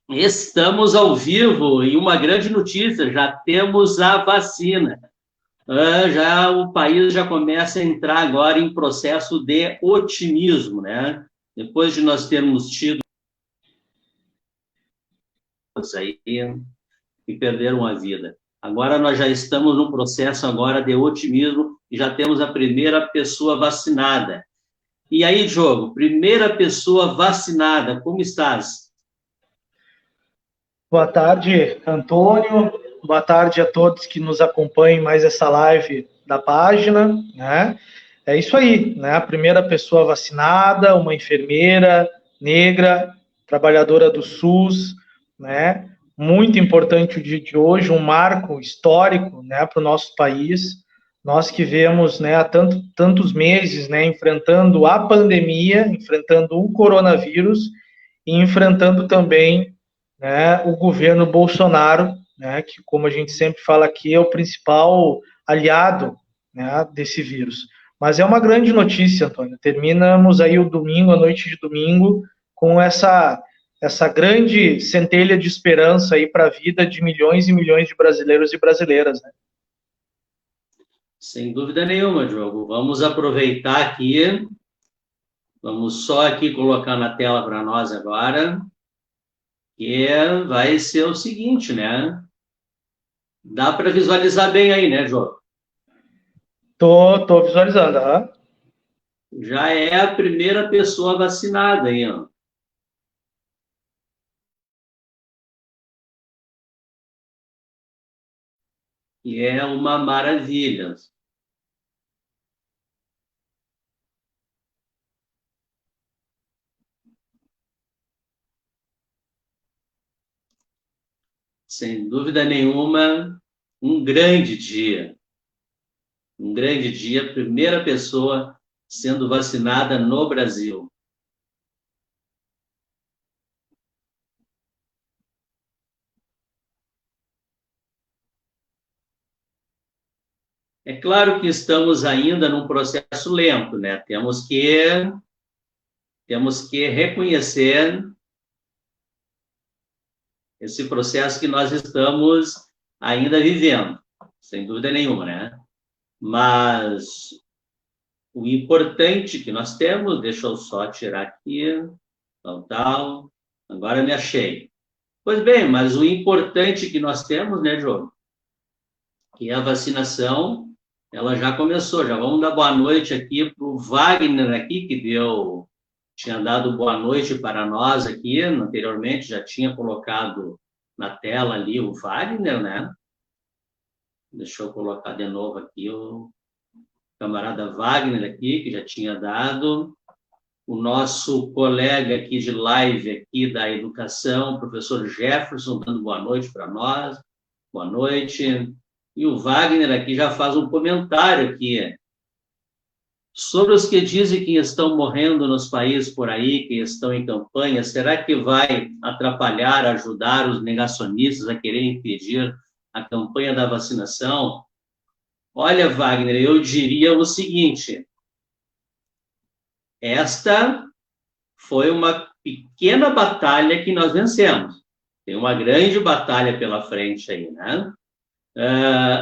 Estamos ao vivo e uma grande notícia, já temos a vacina. Já o país já começa a entrar agora em processo de otimismo, né? Depois de nós termos tido aí que perderam a vida. Agora nós já estamos num processo agora de otimismo e já temos a primeira pessoa vacinada. E aí, Diogo, primeira pessoa vacinada, como estás? Boa tarde, Antônio. Boa tarde a todos que nos acompanhem mais essa live da página, né? É isso aí, né? A primeira pessoa vacinada, uma enfermeira negra, trabalhadora do SUS, né? Muito importante o dia de hoje, um marco histórico, né, para o nosso país. Nós que vemos, né, há tantos meses, né, enfrentando a pandemia, enfrentando o coronavírus e enfrentando também, né, o governo Bolsonaro, né, que, como a gente sempre fala aqui, é o principal aliado, né, desse vírus. Mas é uma grande notícia, Antônio. Terminamos aí o domingo, a noite de domingo, com essa grande centelha de esperança aí para a vida de milhões e milhões de brasileiros e brasileiras, né? Sem dúvida nenhuma, Diogo. Vamos aproveitar aqui. Vamos só aqui colocar na tela para nós agora, que vai ser o seguinte, né? Dá para visualizar bem aí, né, Diogo? Tô visualizando, ah. Já é a primeira pessoa vacinada aí, ó. E é uma maravilha. Sem dúvida nenhuma, um grande dia. Um grande dia, primeira pessoa sendo vacinada no Brasil. É claro que estamos ainda num processo lento, né? Temos que reconhecer esse processo que nós estamos ainda vivendo, sem dúvida nenhuma, né? Mas o importante que nós temos, deixa eu só tirar aqui, tal, agora me achei. Pois bem, mas o importante que nós temos, né, Diogo, que a vacinação, ela já começou. Já vamos dar boa noite aqui para o Wagner aqui, que tinha dado boa noite para nós aqui anteriormente, já tinha colocado na tela ali o Wagner, né? Deixa eu colocar de novo aqui o camarada Wagner aqui, que já tinha dado. O nosso colega aqui de live aqui da educação, professor Jefferson, dando boa noite para nós. Boa noite. E o Wagner aqui já faz um comentário aqui sobre os que dizem que estão morrendo nos países por aí, que estão em campanha. Será que vai atrapalhar, ajudar os negacionistas a querer impedir a campanha da vacinação? Olha, Wagner, eu diria o seguinte: esta foi uma pequena batalha que nós vencemos. Tem uma grande batalha pela frente aí, né?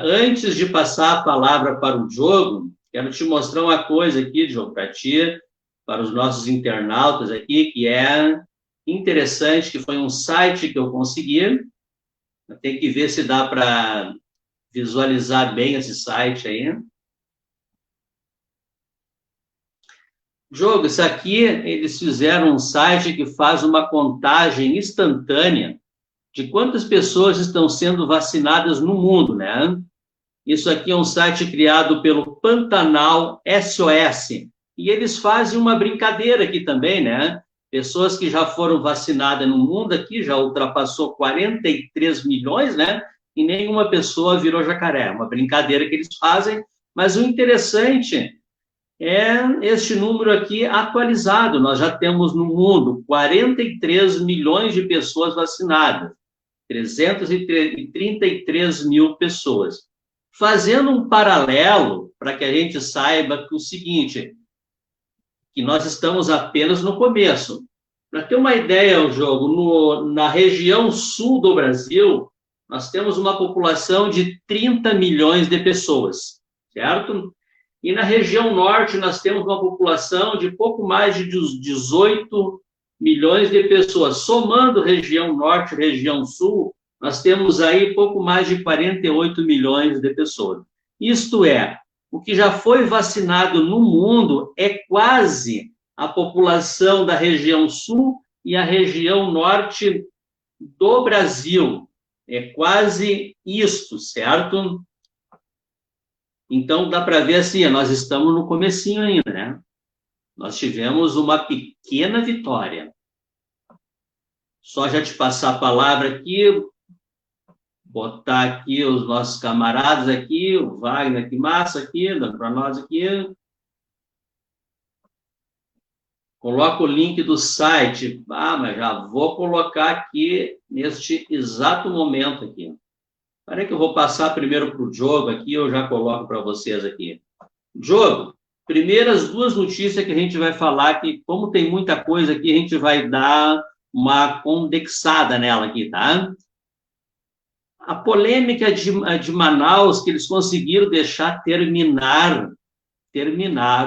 Antes de passar a palavra para o Diogo, quero te mostrar uma coisa aqui, Diogo, para ti, para os nossos internautas aqui, que é interessante, que foi um site que eu consegui. Tem que ver se dá para visualizar bem esse site aí. Diogo, isso aqui, eles fizeram um site que faz uma contagem instantânea de quantas pessoas estão sendo vacinadas no mundo, né? Isso aqui é um site criado pelo Pantanal SOS. E eles fazem uma brincadeira aqui também, né? Pessoas que já foram vacinadas no mundo aqui, já ultrapassou 43 milhões, né? E nenhuma pessoa virou jacaré. Uma brincadeira que eles fazem, mas o interessante é este número aqui atualizado. Nós já temos no mundo 43 milhões de pessoas vacinadas. 333 mil pessoas. Fazendo um paralelo, para que a gente saiba que o seguinte, que nós estamos apenas no começo. Para ter uma ideia, o jogo, na região sul do Brasil, nós temos uma população de 30 milhões de pessoas, certo? E na região norte, nós temos uma população de pouco mais de 18 milhões de pessoas. Somando região norte e região sul, nós temos aí pouco mais de 48 milhões de pessoas. Isto é, o que já foi vacinado no mundo é quase a população da região sul e a região norte do Brasil. É quase isto, certo? Então, dá para ver assim, nós estamos no comecinho ainda, né? Nós tivemos uma pequena vitória. Só já te passar a palavra aqui, botar aqui os nossos camaradas aqui, o Wagner, que massa aqui, dando para nós aqui. Coloca o link do site. Ah, mas já vou colocar aqui neste exato momento aqui. Espera que eu vou passar primeiro para o Diogo aqui, eu já coloco para vocês aqui. Diogo, primeiras duas notícias que a gente vai falar, que como tem muita coisa aqui, a gente vai dar uma condensada nela aqui, tá? A polêmica de Manaus, que eles conseguiram deixar terminar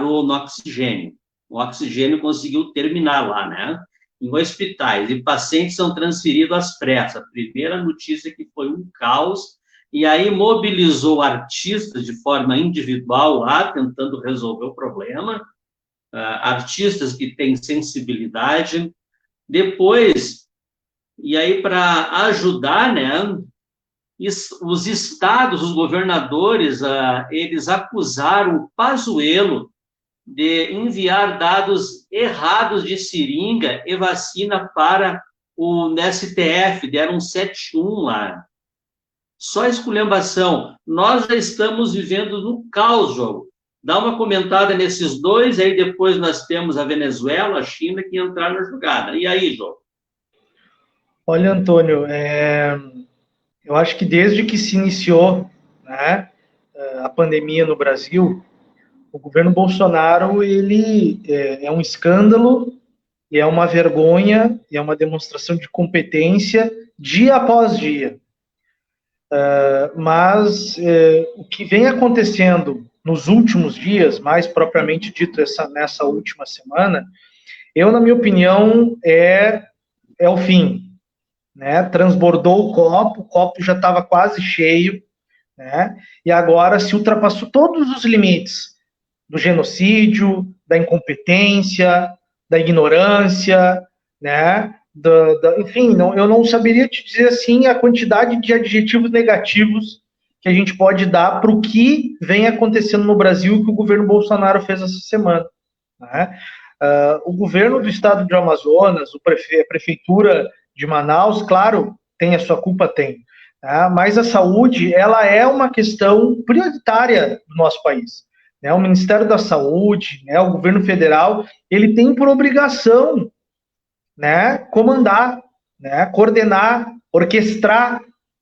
no oxigênio. O oxigênio conseguiu terminar lá, né? Em hospitais, e pacientes são transferidos às pressas. A primeira notícia que foi um caos, e aí mobilizou artistas de forma individual lá, tentando resolver o problema, artistas que têm sensibilidade. Depois, e aí para ajudar, né, os estados, os governadores, eles acusaram o Pazuello de enviar dados errados de seringa e vacina para o STF, deram um 71 lá. Só esculhambação. Nós já estamos vivendo no caos, jogo. Dá uma comentada nesses dois, aí depois nós temos a Venezuela, a China, que entraram na jogada. E aí, jogo? Olha, Antônio, eu acho que desde que se iniciou, né, a pandemia no Brasil, o governo Bolsonaro, ele é um escândalo, e é uma vergonha, e é uma demonstração de competência dia após dia. Mas o que vem acontecendo nos últimos dias, mais propriamente dito nessa última semana, na minha opinião, é o fim. Né? Transbordou o copo já estava quase cheio, né? E agora se ultrapassou todos os limites do genocídio, da incompetência, da ignorância, né? Enfim, eu não saberia te dizer assim a quantidade de adjetivos negativos que a gente pode dar para o que vem acontecendo no Brasil e que o governo Bolsonaro fez essa semana. Né? O governo do estado de Amazonas, a prefeitura de Manaus, claro, tem a sua culpa, tem. Né? Mas a saúde, ela é uma questão prioritária do nosso país. Né? O Ministério da Saúde, né, o governo federal, ele tem por obrigação, né, comandar, né, coordenar, orquestrar,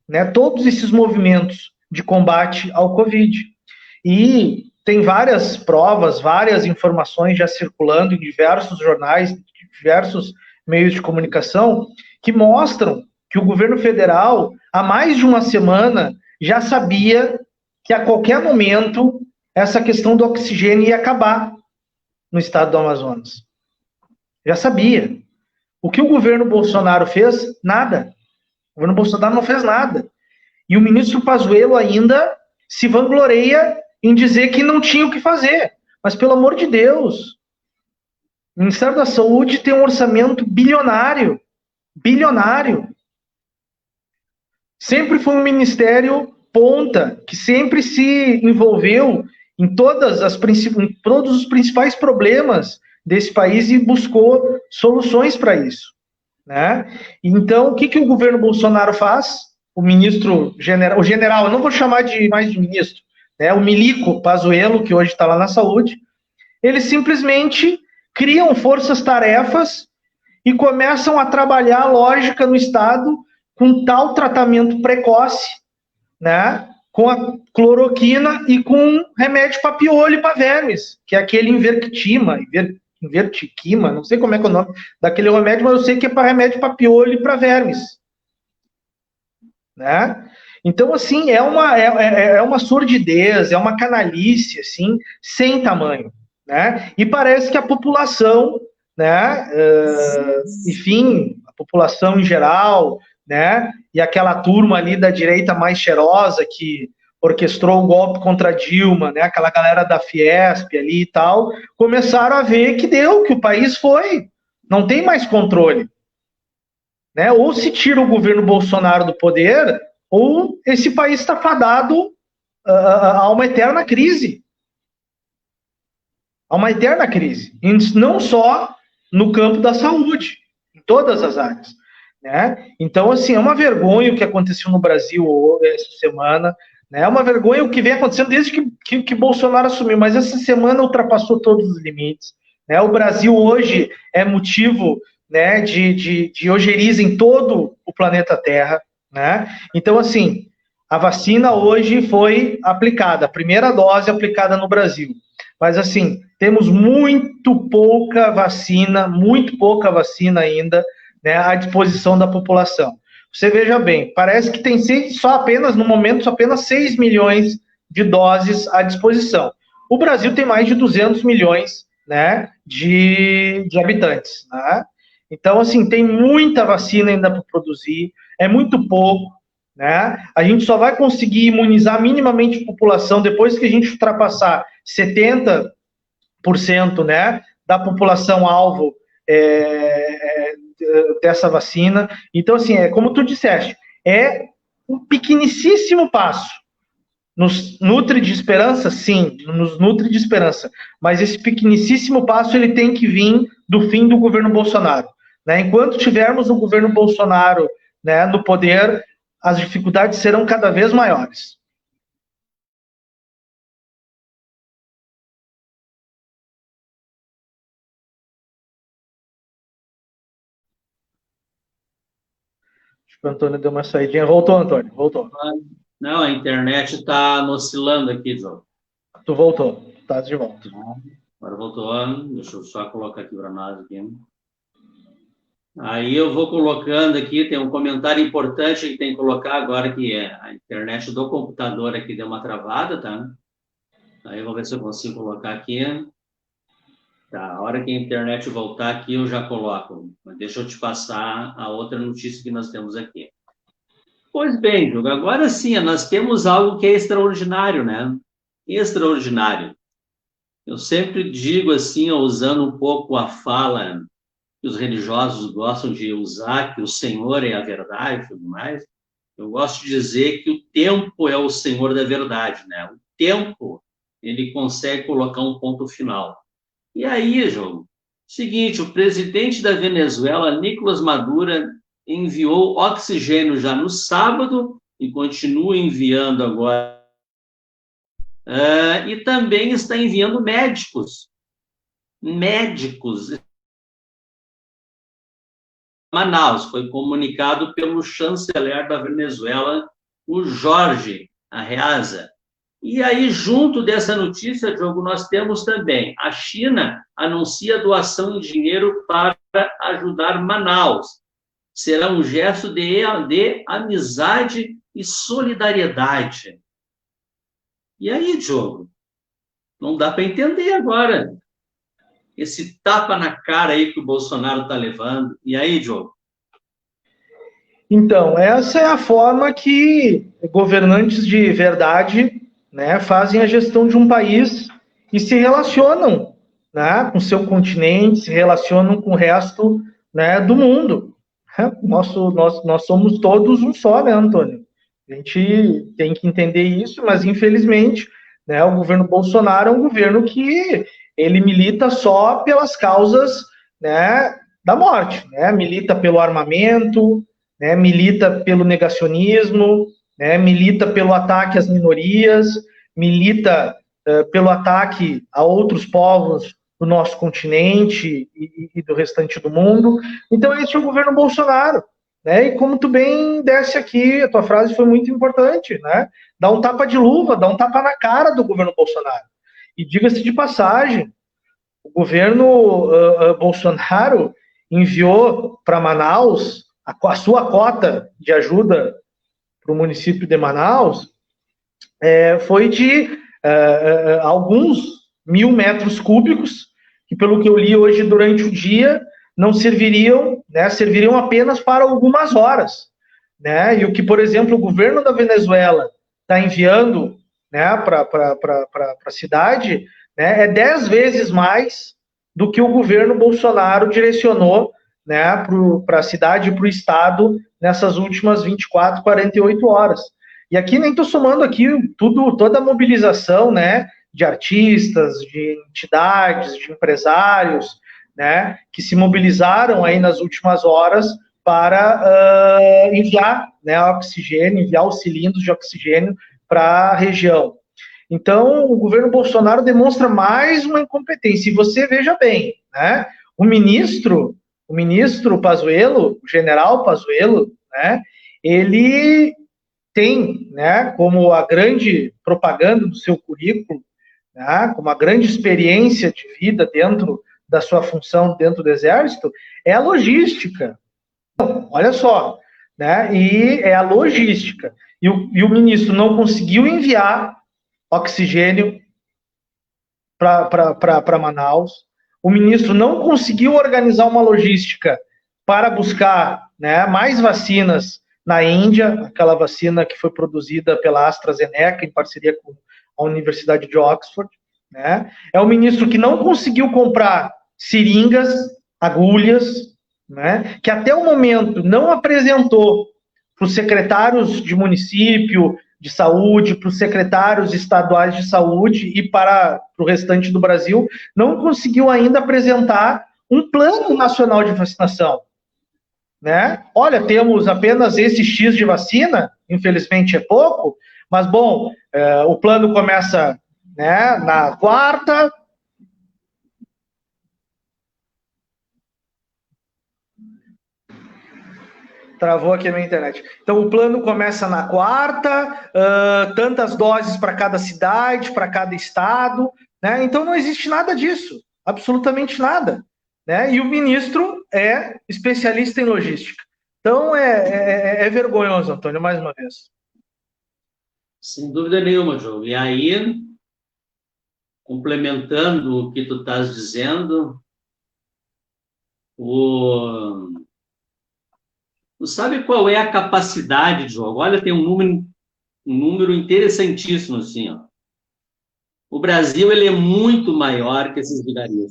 né, todos esses movimentos de combate ao Covid. E tem várias provas, várias informações já circulando em diversos jornais, diversos meios de comunicação, que mostram que o governo federal, há mais de uma semana, já sabia que a qualquer momento essa questão do oxigênio ia acabar no estado do Amazonas. Já sabia. O que o governo Bolsonaro fez? Nada. O governo Bolsonaro não fez nada. E o ministro Pazuello ainda se vangloria em dizer que não tinha o que fazer. Mas, pelo amor de Deus, o Ministério da Saúde tem um orçamento bilionário. Bilionário. Sempre foi um ministério ponta, que sempre se envolveu em todos os principais problemas desse país e buscou soluções para isso. Né? Então, o que o governo Bolsonaro faz? O general, eu não vou chamar mais de ministro, né? O milico Pazuello, que hoje está lá na saúde, eles simplesmente criam forças-tarefas e começam a trabalhar a lógica no Estado com tal tratamento precoce, né? Com a cloroquina e com remédio para piolho e para vermes, que é aquele Inverctima, Vertiquima, não sei como é que é o nome daquele remédio, mas eu sei que é para remédio para piolho e para vermes, né? Então, assim, é uma sordidez, é uma canalice, assim, sem tamanho, né? E parece que a população, né, enfim, a população em geral, né, e aquela turma ali da direita mais cheirosa que orquestrou o golpe contra Dilma, né, aquela galera da Fiesp ali e tal, começaram a ver que deu, que o país foi, não tem mais controle, né? Ou se tira o governo Bolsonaro do poder, ou esse país está fadado a uma eterna crise. A uma eterna crise. E não só no campo da saúde, em todas as áreas. Né? Então, assim, é uma vergonha o que aconteceu no Brasil essa semana. Né? É uma vergonha o que vem acontecendo desde que Bolsonaro assumiu, mas essa semana ultrapassou todos os limites. Né? O Brasil hoje é motivo, né, de ojeriza em todo o planeta Terra. Né? Então, assim, a vacina hoje foi aplicada, a primeira dose aplicada no Brasil. Mas, assim, temos muito pouca vacina ainda, né, à disposição da população. Você veja bem, parece que tem no momento, só apenas 6 milhões de doses à disposição. O Brasil tem mais de 200 milhões, né, de habitantes. Né? Então, assim, tem muita vacina ainda para produzir, é muito pouco. Né? A gente só vai conseguir imunizar minimamente a população depois que a gente ultrapassar 70%, né, da população alvo dessa vacina. Então, assim, como tu disseste, é um pequenicíssimo passo. Nos nutre de esperança? Sim, nos nutre de esperança. Mas esse pequenicíssimo passo ele tem que vir do fim do governo Bolsonaro. Né? Enquanto tivermos o governo Bolsonaro, né, no poder, as dificuldades serão cada vez maiores. Acho que o Antônio deu uma saidinha. Voltou, Antônio, voltou. Não, a internet está oscilando aqui, João. Tu voltou, tá de volta. Agora voltou, deixa eu só colocar aqui para nós aqui. Aí eu vou colocando aqui, tem um comentário importante que tem que colocar agora, que é a internet do computador aqui deu uma travada, tá? Aí eu vou ver se eu consigo colocar aqui. Tá, a hora que a internet voltar aqui eu já coloco. Mas deixa eu te passar a outra notícia que nós temos aqui. Pois bem, Diogo, agora sim, nós temos algo que é extraordinário, né? Extraordinário. Eu sempre digo assim, usando um pouco a fala que os religiosos gostam de usar, que o Senhor é a verdade e tudo mais, eu gosto de dizer que o tempo é o Senhor da verdade, né? O tempo, ele consegue colocar um ponto final. E aí, João, seguinte, o presidente da Venezuela, Nicolás Maduro, enviou oxigênio já no sábado e continua enviando agora. E também está enviando médicos. Manaus, foi comunicado pelo chanceler da Venezuela, o Jorge Arreaza. E aí, junto dessa notícia, Diogo, nós temos também a China anuncia doação de dinheiro para ajudar Manaus. Será um gesto de amizade e solidariedade. E aí, Diogo? Não dá para entender agora. Esse tapa na cara aí que o Bolsonaro está levando. E aí, Diogo? Então, essa é a forma que governantes de verdade, né, fazem a gestão de um país e se relacionam, né, com seu continente, se relacionam com o resto, né, do mundo. Nós somos todos um só, né, Antônio? A gente tem que entender isso, mas infelizmente, né, o governo Bolsonaro é um governo que ele milita só pelas causas, né, da morte, né? Milita pelo armamento, né? Milita pelo negacionismo, né? Milita pelo ataque às minorias, milita pelo ataque a outros povos do nosso continente e do restante do mundo. Então, esse é o governo Bolsonaro. Né? E como tu bem desse aqui, a tua frase foi muito importante, né? Dá um tapa de luva, dá um tapa na cara do governo Bolsonaro. E diga-se de passagem, o governo Bolsonaro enviou para Manaus a sua cota de ajuda para o município de Manaus, foi de alguns 1.000 metros cúbicos, que pelo que eu li hoje durante o dia, não serviriam, né, serviriam apenas para algumas horas. Né? E o que, por exemplo, o governo da Venezuela está enviando, né, para a cidade, né, é 10 vezes mais do que o governo Bolsonaro direcionou, né, para a cidade e para o estado nessas últimas 24, 48 horas. E aqui nem estou somando aqui toda a mobilização, né, de artistas, de entidades, de empresários, né, que se mobilizaram aí nas últimas horas para enviar, né, oxigênio, enviar os cilindros de oxigênio para a região. Então, o governo Bolsonaro demonstra mais uma incompetência. E você veja bem, né, o ministro Pazuello, o general Pazuello, né, ele tem, né, como a grande propaganda do seu currículo, né, como a grande experiência de vida dentro da sua função dentro do Exército, é a logística. Olha só, né, e é a logística. E o ministro não conseguiu enviar oxigênio para Manaus, o ministro não conseguiu organizar uma logística para buscar, né, mais vacinas na Índia, aquela vacina que foi produzida pela AstraZeneca em parceria com a Universidade de Oxford, né? É o ministro que não conseguiu comprar seringas, agulhas, né? Que até o momento não apresentou para os secretários de município de saúde, para os secretários estaduais de saúde e para o restante do Brasil, não conseguiu ainda apresentar um plano nacional de vacinação. Né? Olha, temos apenas esse X de vacina, infelizmente é pouco, mas, bom, o plano começa, né, na quarta. Travou aqui a minha internet. Então, o plano começa na quarta, tantas doses para cada cidade, para cada estado, né? Então, não existe nada disso, absolutamente nada. Né? E o ministro é especialista em logística. Então, é vergonhoso, Antônio, mais uma vez. Sem dúvida nenhuma, João. E aí, complementando o que tu estás dizendo, tu sabe qual é a capacidade de jogo? Olha, tem um número interessantíssimo, assim, ó. O Brasil, ele é muito maior que esses vigarias.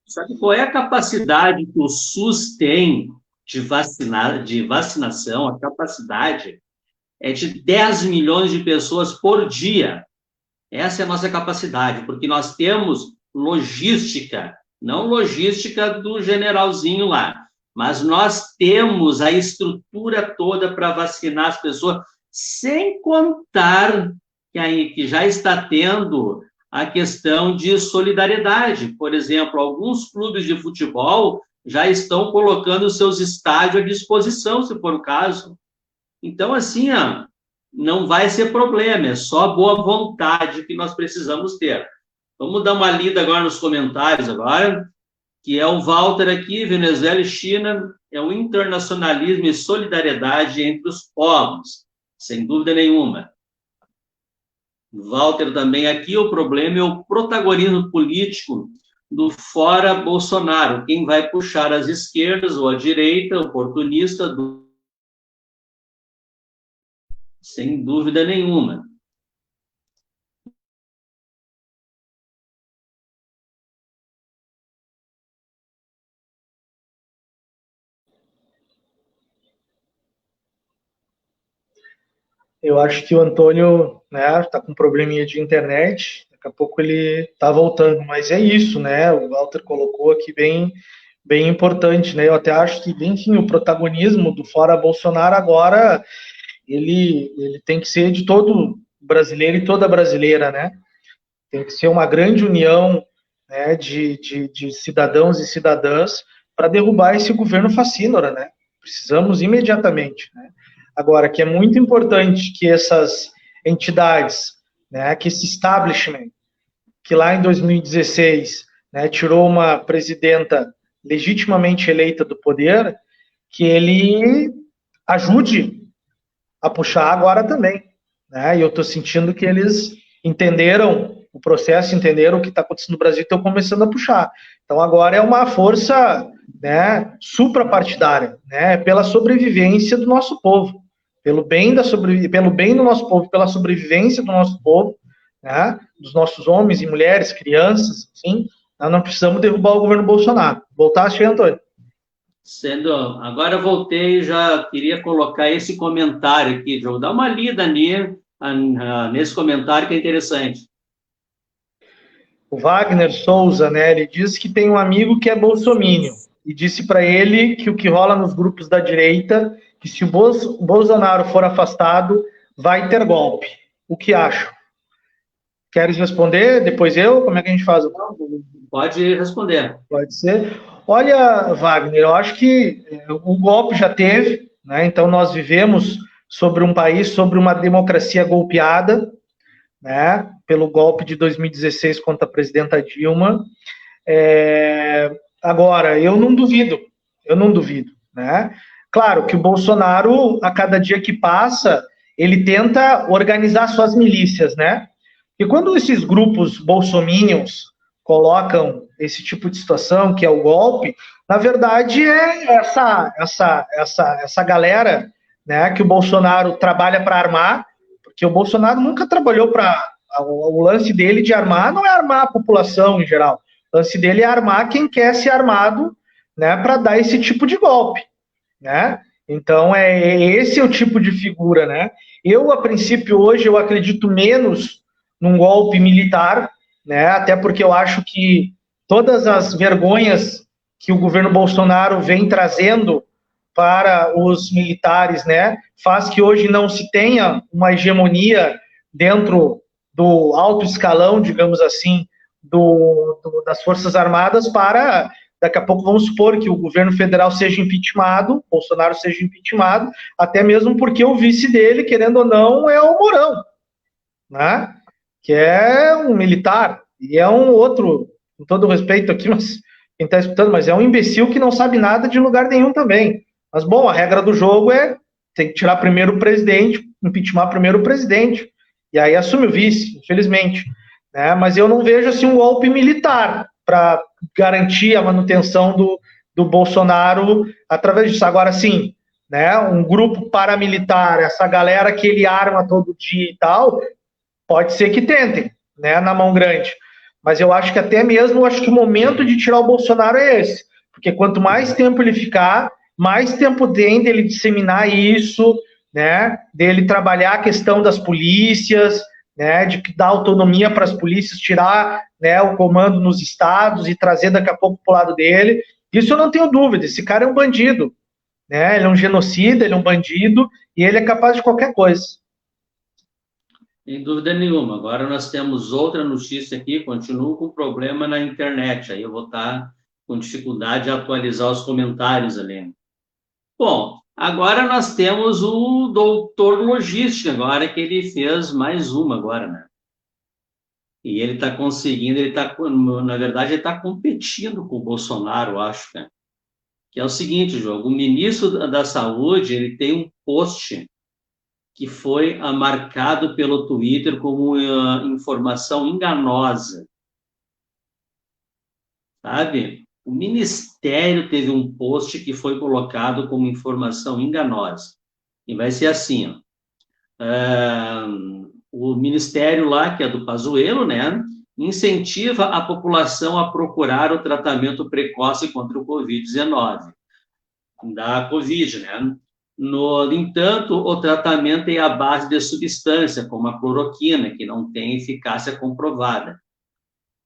Sabe qual é a capacidade que o SUS tem de vacinação? A capacidade é de 10 milhões de pessoas por dia. Essa é a nossa capacidade, porque nós temos logística, não logística do generalzinho lá, mas nós temos a estrutura toda para vacinar as pessoas, sem contar que já está tendo a questão de solidariedade. Por exemplo, alguns clubes de futebol já estão colocando seus estádios à disposição, se for o caso. Então, assim, não vai ser problema, é só boa vontade que nós precisamos ter. Vamos dar uma lida agora nos comentários agora, que é o Walter aqui, Venezuela e China, é o internacionalismo e solidariedade entre os povos, sem dúvida nenhuma. Walter também aqui, o problema é o protagonismo político do fora Bolsonaro, quem vai puxar as esquerdas ou a direita, oportunista do... Sem dúvida nenhuma. Eu acho que o Antônio, né, tá com um probleminha de internet, daqui a pouco ele tá voltando, mas é isso, né, o Walter colocou aqui bem importante, né, eu até acho que, enfim, o protagonismo do fora Bolsonaro agora, ele tem que ser de todo brasileiro e toda brasileira, né, tem que ser uma grande união, né, de cidadãos e cidadãs para derrubar esse governo fascínora, né, precisamos imediatamente, né. Agora, que é muito importante que essas entidades, né, que esse establishment, que lá em 2016 né, tirou uma presidenta legitimamente eleita do poder, que ele ajude a puxar agora também, né? E eu estou sentindo que eles entenderam o processo, entenderam o que está acontecendo no Brasil e estão começando a puxar. Então agora é uma força, né, suprapartidária, né, pela sobrevivência do nosso povo, pelo bem do nosso povo, pela sobrevivência do nosso povo, né, dos nossos homens e mulheres, crianças, sim. Nós não precisamos derrubar o governo Bolsonaro. Voltaste aí, Antônio? Agora eu voltei e já queria colocar esse comentário aqui, João. Dá uma lida nesse comentário que é interessante. O Wagner Souza, né, ele diz que tem um amigo que é bolsomínio e disse para ele que o que rola nos grupos da direita, que se o Bolsonaro for afastado, vai ter golpe. O que acho? Queres responder? Depois eu? Como é que a gente faz? Pode responder. Pode ser. Olha, Wagner, eu acho que o golpe já teve, né? Então nós vivemos sobre um país, sobre uma democracia golpeada, né? Pelo golpe de 2016 contra a presidenta Dilma. Agora, eu não duvido, né? Claro que o Bolsonaro, a cada dia que passa, ele tenta organizar suas milícias, né? E quando esses grupos bolsominions colocam esse tipo de situação, que é o golpe, na verdade é essa galera, né, que o Bolsonaro trabalha para armar, porque o Bolsonaro nunca trabalhou para. O lance dele de armar não é armar a população em geral. O lance dele é armar quem quer ser armado, né, para dar esse tipo de golpe, né? Então esse é o tipo de figura, né? Eu a princípio hoje eu acredito menos num golpe militar, né? Até porque eu acho que todas as vergonhas que o governo Bolsonaro vem trazendo para os militares, né, faz que hoje não se tenha uma hegemonia dentro do alto escalão, digamos assim, das Forças Armadas para daqui a pouco vamos supor que o governo federal seja impeachmentado, Bolsonaro seja impeachmentado, até mesmo porque o vice dele, querendo ou não, é o Mourão, né? Que é um militar, e é um outro, com todo respeito aqui, mas quem está escutando, mas é um imbecil que não sabe nada de lugar nenhum também. Mas, bom, a regra do jogo é tem que tirar primeiro o presidente, impeachment primeiro o presidente, e aí assume o vice, infelizmente. Né? Mas eu não vejo assim um golpe militar para garantir a manutenção do Bolsonaro através disso. Agora, sim, né, um grupo paramilitar, essa galera que ele arma todo dia e tal, pode ser que tentem, né, na mão grande. Mas eu acho que até mesmo, acho que o momento de tirar o Bolsonaro é esse. Porque quanto mais tempo ele ficar, mais tempo tem dele disseminar isso, né, dele trabalhar a questão das polícias, né, de dar autonomia para as polícias, tirar, né, o comando nos estados e trazer daqui a pouco para o lado dele. Isso eu não tenho dúvida, esse cara é um bandido, né, ele é um genocida, ele é um bandido e ele é capaz de qualquer coisa. Sem dúvida nenhuma. Agora nós temos outra notícia aqui, continuo com problema na internet, aí eu vou estar com dificuldade de atualizar os comentários ali. Bom, agora nós temos o doutor logística, agora que ele fez mais uma agora, né? E ele está conseguindo, na verdade, ele está competindo com o Bolsonaro, eu acho, cara. Que é o seguinte, João, o ministro da Saúde, ele tem um post que foi marcado pelo Twitter como informação enganosa, sabe? O Ministério teve um post que foi colocado como informação enganosa. E vai ser assim, o Ministério lá, que é do Pazuello, né, incentiva a população a procurar o tratamento precoce contra o Covid-19, da Covid, né? No entanto, o tratamento é à base de substância, como a cloroquina, que não tem eficácia comprovada.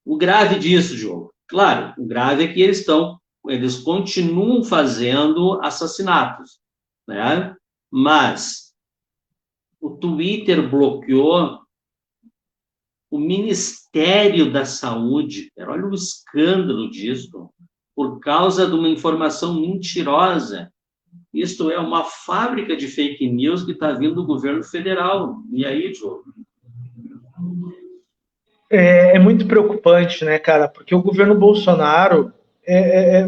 O grave disso, Diogo, claro, o grave é que eles continuam fazendo assassinatos, né? Mas o Twitter bloqueou o Ministério da Saúde, olha o escândalo disso, por causa de uma informação mentirosa. Isto é uma fábrica de fake news que está vindo do governo federal. E aí, Diogo? é muito preocupante, né, cara? Porque o governo Bolsonaro,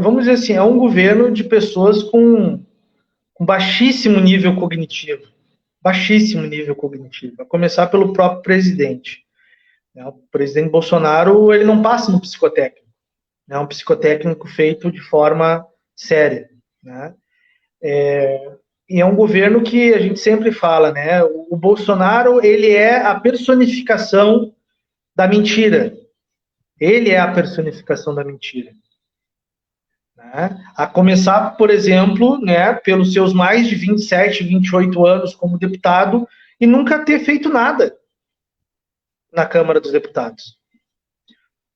vamos dizer assim, é um governo de pessoas com baixíssimo nível cognitivo. Baixíssimo nível cognitivo. A começar pelo próprio presidente. O presidente Bolsonaro, ele não passa no psicotécnico. É um psicotécnico feito de forma séria, né? E é um governo que a gente sempre fala, né? O Bolsonaro, ele é a personificação da mentira. Ele é a personificação da mentira. Né? A começar, por exemplo, né, pelos seus mais de 27, 28 anos como deputado e nunca ter feito nada na Câmara dos Deputados.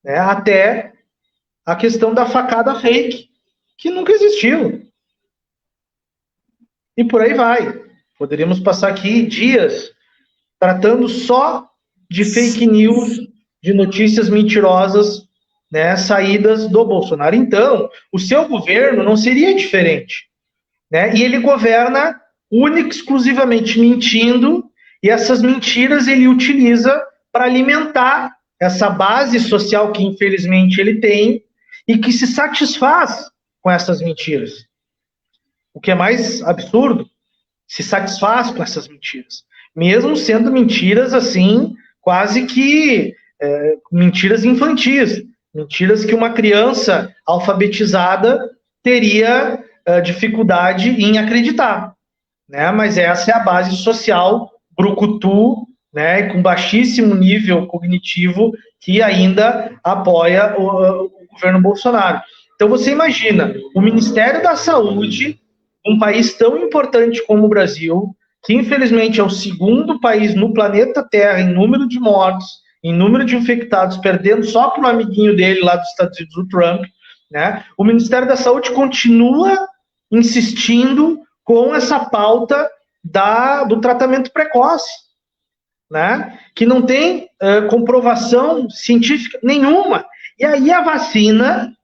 Né? Até a questão da facada fake, que nunca existiu. E por aí vai. Poderíamos passar aqui dias tratando só de fake news, de notícias mentirosas, né, saídas do Bolsonaro. Então, o seu governo não seria diferente. Né? E ele governa única e exclusivamente mentindo, e essas mentiras ele utiliza para alimentar essa base social que, infelizmente, ele tem e que se satisfaz com essas mentiras. O que é mais absurdo, se satisfaz com essas mentiras. Mesmo sendo mentiras, assim, quase que mentiras infantis. Mentiras que uma criança alfabetizada teria dificuldade em acreditar. Né? Mas essa é a base social brucutu, né, com baixíssimo nível cognitivo, que ainda apoia o governo Bolsonaro. Então você imagina, o Ministério da Saúde, um país tão importante como o Brasil, que infelizmente é o segundo país no planeta Terra em número de mortos, em número de infectados, perdendo só para um amiguinho dele lá dos Estados Unidos, o Trump, né? O Ministério da Saúde continua insistindo com essa pauta do tratamento precoce, né? Que não tem comprovação científica nenhuma. E aí a vacina,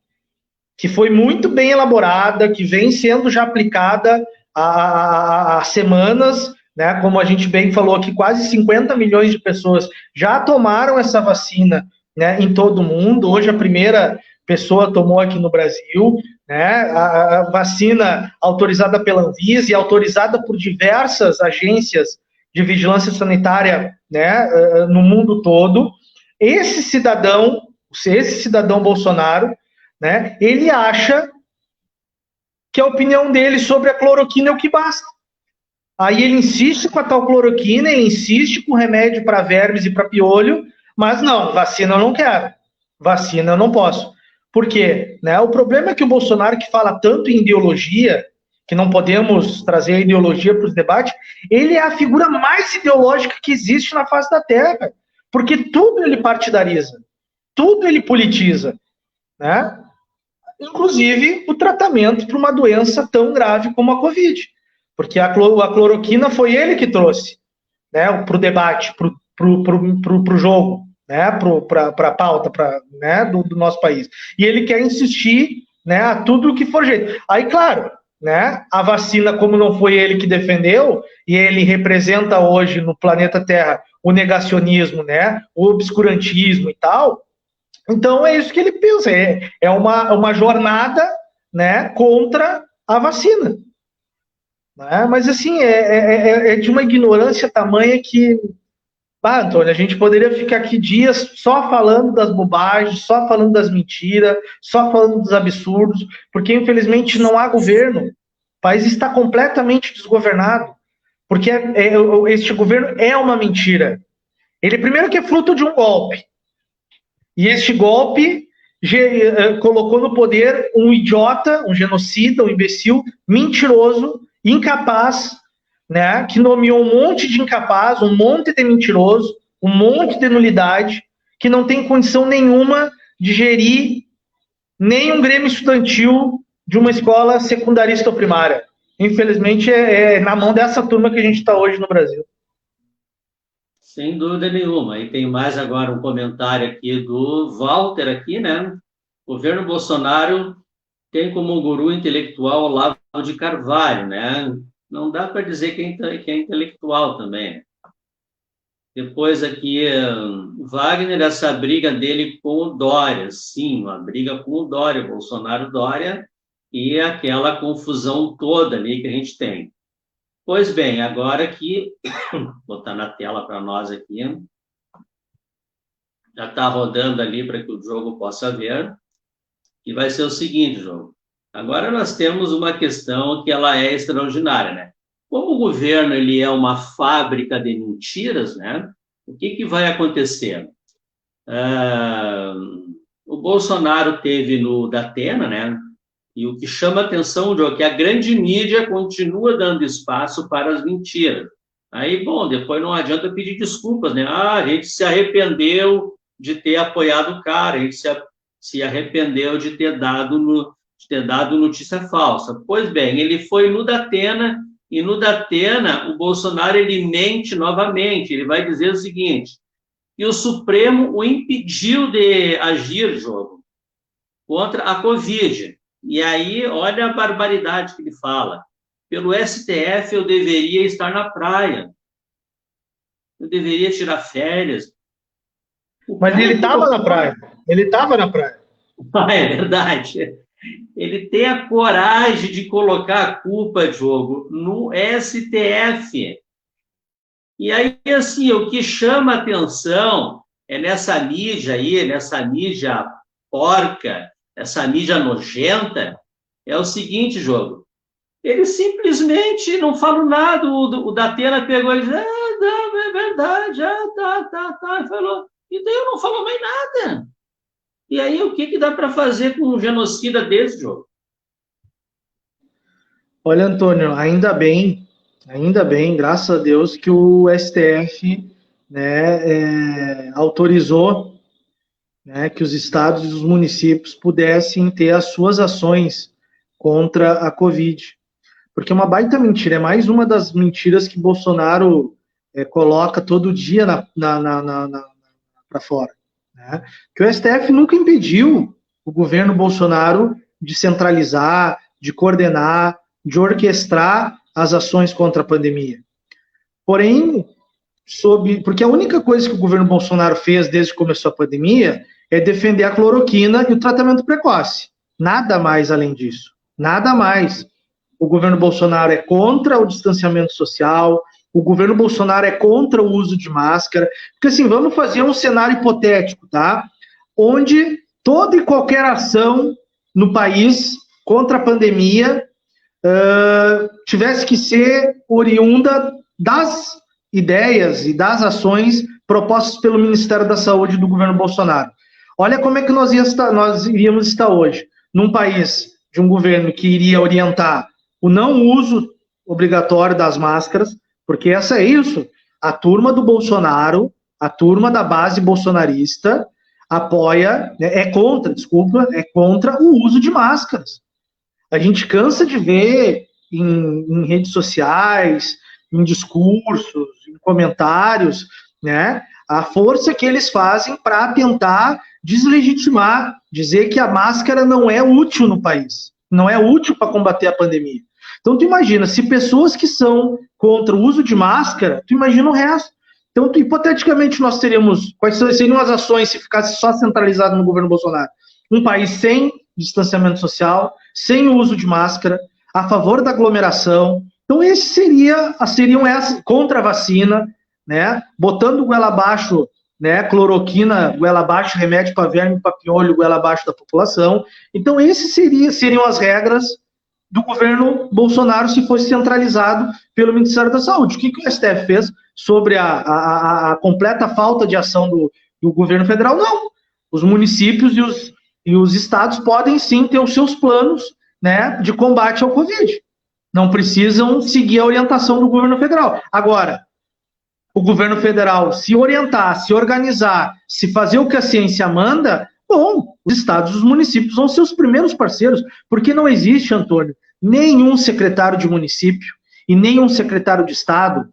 que foi muito bem elaborada, que vem sendo já aplicada há semanas, né? Como a gente bem falou aqui, quase 50 milhões de pessoas já tomaram essa vacina, né, em todo o mundo. Hoje a primeira pessoa tomou aqui no Brasil, né? A vacina autorizada pela Anvisa e autorizada por diversas agências de vigilância sanitária, né, no mundo todo. Esse cidadão Bolsonaro, né, ele acha que a opinião dele sobre a cloroquina é o que basta. Aí ele insiste com a tal cloroquina, ele insiste com remédio para vermes e para piolho, mas não, vacina eu não quero, vacina eu não posso. Por quê? Né? O problema é que o Bolsonaro, que fala tanto em ideologia, que não podemos trazer a ideologia para os debates, ele é a figura mais ideológica que existe na face da Terra, porque tudo ele partidariza, tudo ele politiza, né? Inclusive o tratamento para uma doença tão grave como a Covid. Porque a cloroquina foi ele que trouxe, né, para o debate, para o jogo, né, para a pauta né, do nosso país. E ele quer insistir, né, a tudo o que for jeito. Aí, claro, né, a vacina, como não foi ele que defendeu, e ele representa hoje no planeta Terra o negacionismo, né, o obscurantismo e tal, então é isso que ele pensa, é uma jornada, né, contra a vacina. Né? Mas assim, é de uma ignorância tamanha que, Antônio, a gente poderia ficar aqui dias só falando das bobagens, só falando das mentiras, só falando dos absurdos, porque infelizmente não há governo. O país está completamente desgovernado, porque este governo é uma mentira. Ele primeiro que é fruto de um golpe. E este golpe colocou no poder um idiota, um genocida, um imbecil, mentiroso, incapaz, né, que nomeou um monte de incapaz, um monte de mentiroso, um monte de nulidade, que não tem condição nenhuma de gerir nem um grêmio estudantil de uma escola secundarista ou primária. Infelizmente, é na mão dessa turma que a gente está hoje no Brasil. Sem dúvida nenhuma. E tem mais agora um comentário aqui do Walter aqui, né? O governo Bolsonaro tem como guru intelectual Olavo de Carvalho, né? Não dá para dizer que é intelectual também. Depois aqui, Wagner, essa briga dele com o Dória. Sim, uma briga com o Dória, Bolsonaro-Dória, e aquela confusão toda ali que a gente tem. Pois bem, agora aqui, vou botar na tela para nós aqui, já está rodando ali para que o jogo possa ver, e vai ser o seguinte, jogo. Agora nós temos uma questão que ela é extraordinária, né? Como o governo ele é uma fábrica de mentiras, né? O que vai acontecer? O Bolsonaro teve no Datena, né? E o que chama atenção, Joe, é que a grande mídia continua dando espaço para as mentiras. Aí, bom, depois não adianta pedir desculpas, né? A gente se arrependeu de ter apoiado o cara, a gente se arrependeu de ter dado notícia falsa. Pois bem, ele foi no Datena, e no Datena o Bolsonaro ele mente novamente, ele vai dizer o seguinte, que o Supremo o impediu de agir, jogo, contra a Covid. E aí, olha a barbaridade que ele fala. Pelo STF, eu deveria estar na praia. Eu deveria tirar férias. Mas ele estava na praia. Ele estava na praia. Ah, é verdade. Ele tem a coragem de colocar a culpa, Diogo, no STF. E aí, assim, o que chama atenção é nessa mídia aí, nessa mídia porca, essa mídia nojenta, é o seguinte, jogo. Ele simplesmente não falou nada, o Datena pegou e disse, não, é verdade, tá, falou. E daí não falou mais nada. E aí, o que dá para fazer com um genocida desse, jogo? Olha, Antônio, ainda bem, graças a Deus, que o STF, né, autorizou, né, que os estados e os municípios pudessem ter as suas ações contra a Covid. Porque é uma baita mentira, é mais uma das mentiras que Bolsonaro coloca todo dia para fora. Né? Que o STF nunca impediu o governo Bolsonaro de centralizar, de coordenar, de orquestrar as ações contra a pandemia. Porém, porque a única coisa que o governo Bolsonaro fez desde que começou a pandemia é defender a cloroquina e o tratamento precoce. Nada mais além disso. Nada mais. O governo Bolsonaro é contra o distanciamento social, o governo Bolsonaro é contra o uso de máscara. Porque assim, vamos fazer um cenário hipotético, tá? Onde toda e qualquer ação no país contra a pandemia tivesse que ser oriunda das ideias e das ações propostas pelo Ministério da Saúde do governo Bolsonaro. Olha como é que nós iríamos estar hoje, num país de um governo que iria orientar o não uso obrigatório das máscaras, porque essa é isso, a turma do Bolsonaro, a turma da base bolsonarista apoia, é contra o uso de máscaras. A gente cansa de ver em redes sociais, em discursos, em comentários, né, a força que eles fazem para tentar deslegitimar, dizer que a máscara não é útil no país, não é útil para combater a pandemia. Então, tu imagina, se pessoas que são contra o uso de máscara, tu imagina o resto. Então, hipoteticamente, nós teríamos, quais seriam as ações se ficasse só centralizado no governo Bolsonaro? Um país sem distanciamento social, sem o uso de máscara, a favor da aglomeração. Então, esse seriam essas, contra a vacina, né? Botando goela abaixo, né? Cloroquina, goela abaixo, remédio para verme, para piolho, goela abaixo da população. Então, esses seriam as regras do governo Bolsonaro se fosse centralizado pelo Ministério da Saúde. O que o STF fez sobre a completa falta de ação do governo federal? Não. Os municípios e os estados podem sim ter os seus planos, né, de combate ao Covid. Não precisam seguir a orientação do governo federal. Agora, o governo federal se orientar, se organizar, se fazer o que a ciência manda, bom, os estados e os municípios são seus primeiros parceiros, porque não existe, Antônio, nenhum secretário de município e nenhum secretário de estado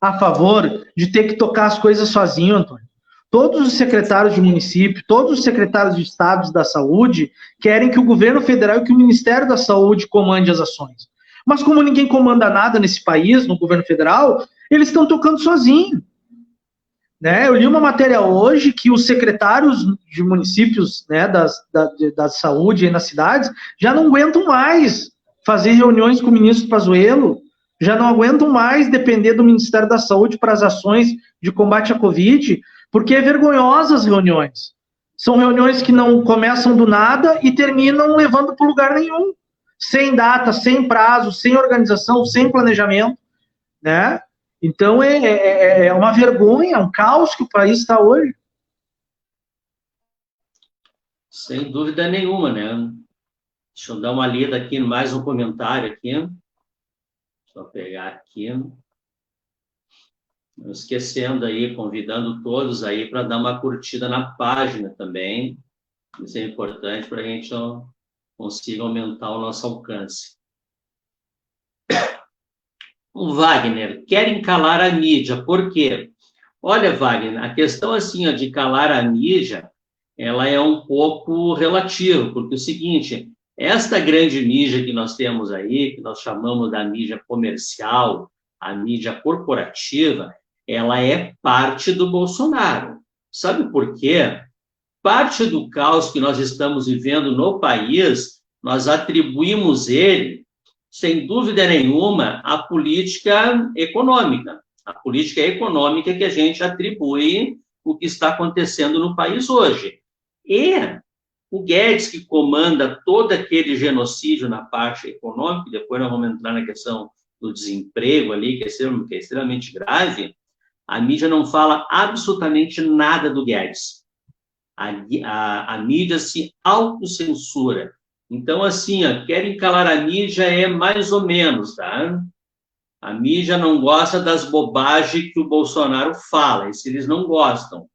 a favor de ter que tocar as coisas sozinho, Antônio. Todos os secretários de município, todos os secretários de estados da saúde querem que o governo federal e que o Ministério da Saúde comande as ações. Mas como ninguém comanda nada nesse país, no governo federal, eles estão tocando sozinho. né? Eu li uma matéria hoje que os secretários de municípios, né, da saúde aí nas cidades já não aguentam mais fazer reuniões com o ministro Pazuello, já não aguentam mais depender do Ministério da Saúde para as ações de combate à Covid, porque é vergonhosa as reuniões. São reuniões que não começam do nada e terminam levando para lugar nenhum. Sem data, sem prazo, sem organização, sem planejamento, né? Então é uma vergonha, um caos que o país está hoje. Sem dúvida nenhuma, né? Deixa eu dar uma lida aqui, mais um comentário aqui. Deixa eu pegar aqui. Não esquecendo aí, convidando todos aí para dar uma curtida na página também. Isso é importante para a gente conseguir aumentar o nosso alcance. O Wagner, querem calar a mídia, por quê? Olha, Wagner, a questão assim, ó, de calar a mídia, ela é um pouco relativa, porque é o seguinte, esta grande mídia que nós temos aí, que nós chamamos da mídia comercial, a mídia corporativa, ela é parte do Bolsonaro. Sabe por quê? Parte do caos que nós estamos vivendo no país, nós atribuímos ele, sem dúvida nenhuma, à política econômica. A política econômica que a gente atribui o que está acontecendo no país hoje. E o Guedes, que comanda todo aquele genocídio na parte econômica, depois nós vamos entrar na questão do desemprego ali, que é extremamente grave, a mídia não fala absolutamente nada do Guedes. A mídia se autocensura. Então, assim, ó, querem calar a mídia é mais ou menos, tá? A mídia não gosta das bobagens que o Bolsonaro fala, isso eles não gostam.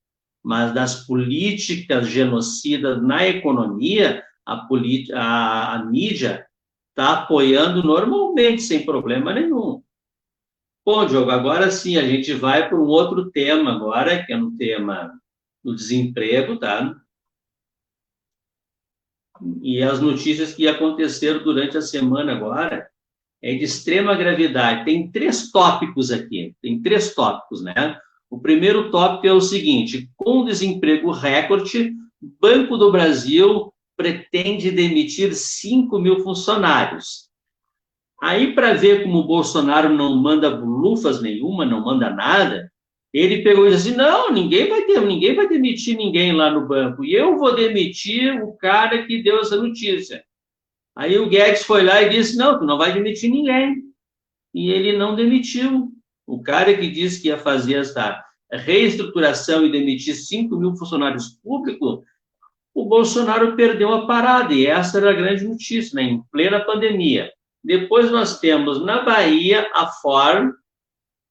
Mas das políticas genocidas na economia, a mídia está apoiando normalmente, sem problema nenhum. Bom, Diogo, agora sim, a gente vai para um outro tema agora, que é no tema do desemprego, tá? E as notícias que aconteceram durante a semana agora é de extrema gravidade. Tem 3 tópicos aqui, né? O primeiro tópico é o seguinte, com desemprego recorde, Banco do Brasil pretende demitir 5.000 funcionários. Aí, para ver como o Bolsonaro não manda bulufas nenhuma, não manda nada, ele pegou e disse assim, não, ninguém vai demitir ninguém lá no banco, e eu vou demitir o cara que deu essa notícia. Aí o Guedes foi lá e disse, não, tu não vai demitir ninguém. E ele não demitiu. O cara que disse que ia fazer essa reestruturação e demitir 5.000 funcionários públicos, o Bolsonaro perdeu a parada, e essa era a grande notícia, né? Em plena pandemia. Depois nós temos, na Bahia, a Ford,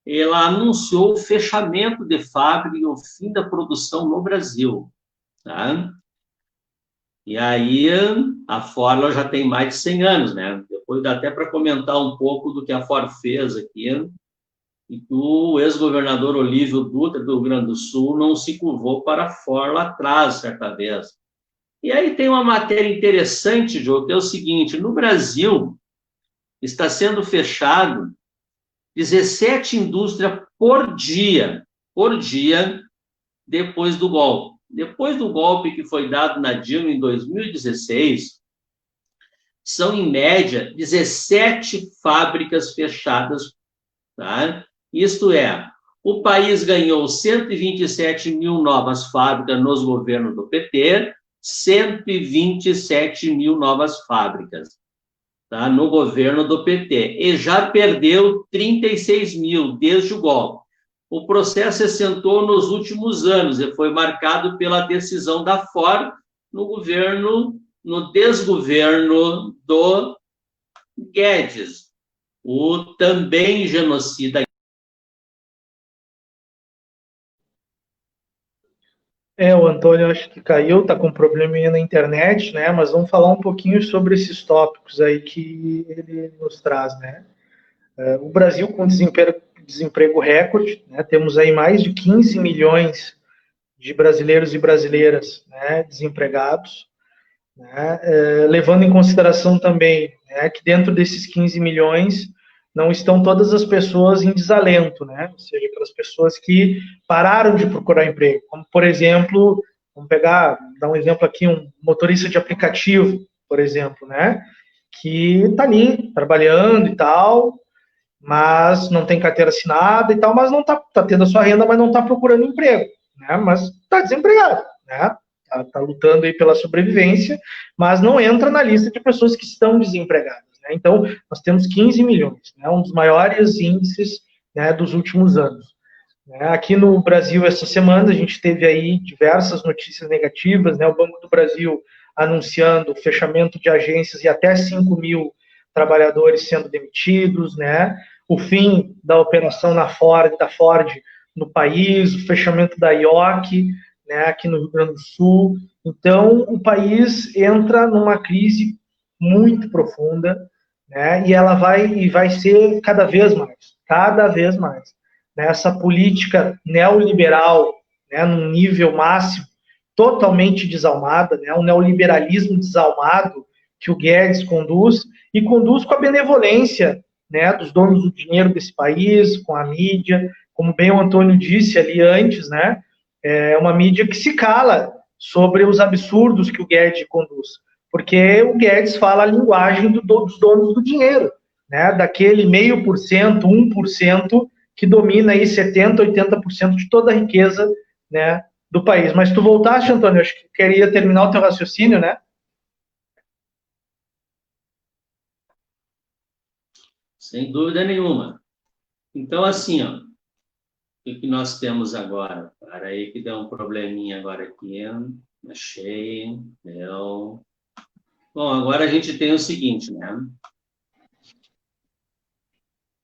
ela anunciou o fechamento de fábrica e o fim da produção no Brasil. Tá? E aí, a Ford ela já tem mais de 100 anos, né? Depois dá até para comentar um pouco do que a Ford fez aqui, e que o ex-governador Olívio Dutra, do Rio Grande do Sul, não se curvou para a Ford lá atrás, certa vez. E aí tem uma matéria interessante, Diogo, que é o seguinte, no Brasil, está sendo fechado 17 indústrias por dia, depois do golpe. Depois do golpe que foi dado na Dilma em 2016, são, em média, 17 fábricas fechadas. Tá? Isto é, o país ganhou 127 mil novas fábricas nos governos do PT, 127 mil novas fábricas, tá? No governo do PT, e já perdeu 36 mil desde o golpe. O processo se assentou nos últimos anos e foi marcado pela decisão da Ford no desgoverno do Guedes, o também genocida. O Antônio acho que caiu, está com um probleminha na internet, né? Mas vamos falar um pouquinho sobre esses tópicos aí que ele nos traz, né? O Brasil com desemprego recorde, né? Temos aí mais de 15 milhões de brasileiros e brasileiras, né, desempregados, né? Levando em consideração também, né, que dentro desses 15 milhões, não estão todas as pessoas em desalento, né? Ou seja, aquelas pessoas que pararam de procurar emprego, como, por exemplo, dar um exemplo aqui, um motorista de aplicativo, por exemplo, né? Que está ali trabalhando e tal, mas não tem carteira assinada e tal, mas não está tendo a sua renda, mas não está procurando emprego, né? Mas está desempregado, né? Tá lutando aí pela sobrevivência, mas não entra na lista de pessoas que estão desempregadas, né? Então, nós temos 15 milhões, né? Um dos maiores índices, né, dos últimos anos. Aqui no Brasil, essa semana, a gente teve aí diversas notícias negativas, né? O Banco do Brasil anunciando o fechamento de agências e até 5 mil trabalhadores sendo demitidos, né? O fim da operação da Ford no país, o fechamento da IOC, né, aqui no Rio Grande do Sul. Então, o país entra numa crise muito profunda, né? E ela vai ser cada vez mais. Essa política neoliberal, né, num nível máximo, totalmente desalmada, né, um neoliberalismo desalmado que o Guedes conduz, e conduz com a benevolência, né, dos donos do dinheiro desse país, com a mídia, como bem o Antônio disse ali antes, né, é uma mídia que se cala sobre os absurdos que o Guedes conduz, porque o Guedes fala a linguagem dos donos do dinheiro, né, daquele 0,5%, 1%, que domina aí 70%, 80% de toda a riqueza, né, do país. Mas tu voltaste, Antônio, acho que queria terminar o teu raciocínio, né? Sem dúvida nenhuma. Então, assim, ó, o que nós temos agora? Para aí que deu um probleminha agora aqui. Achei, deu. Bom, agora a gente tem o seguinte, né?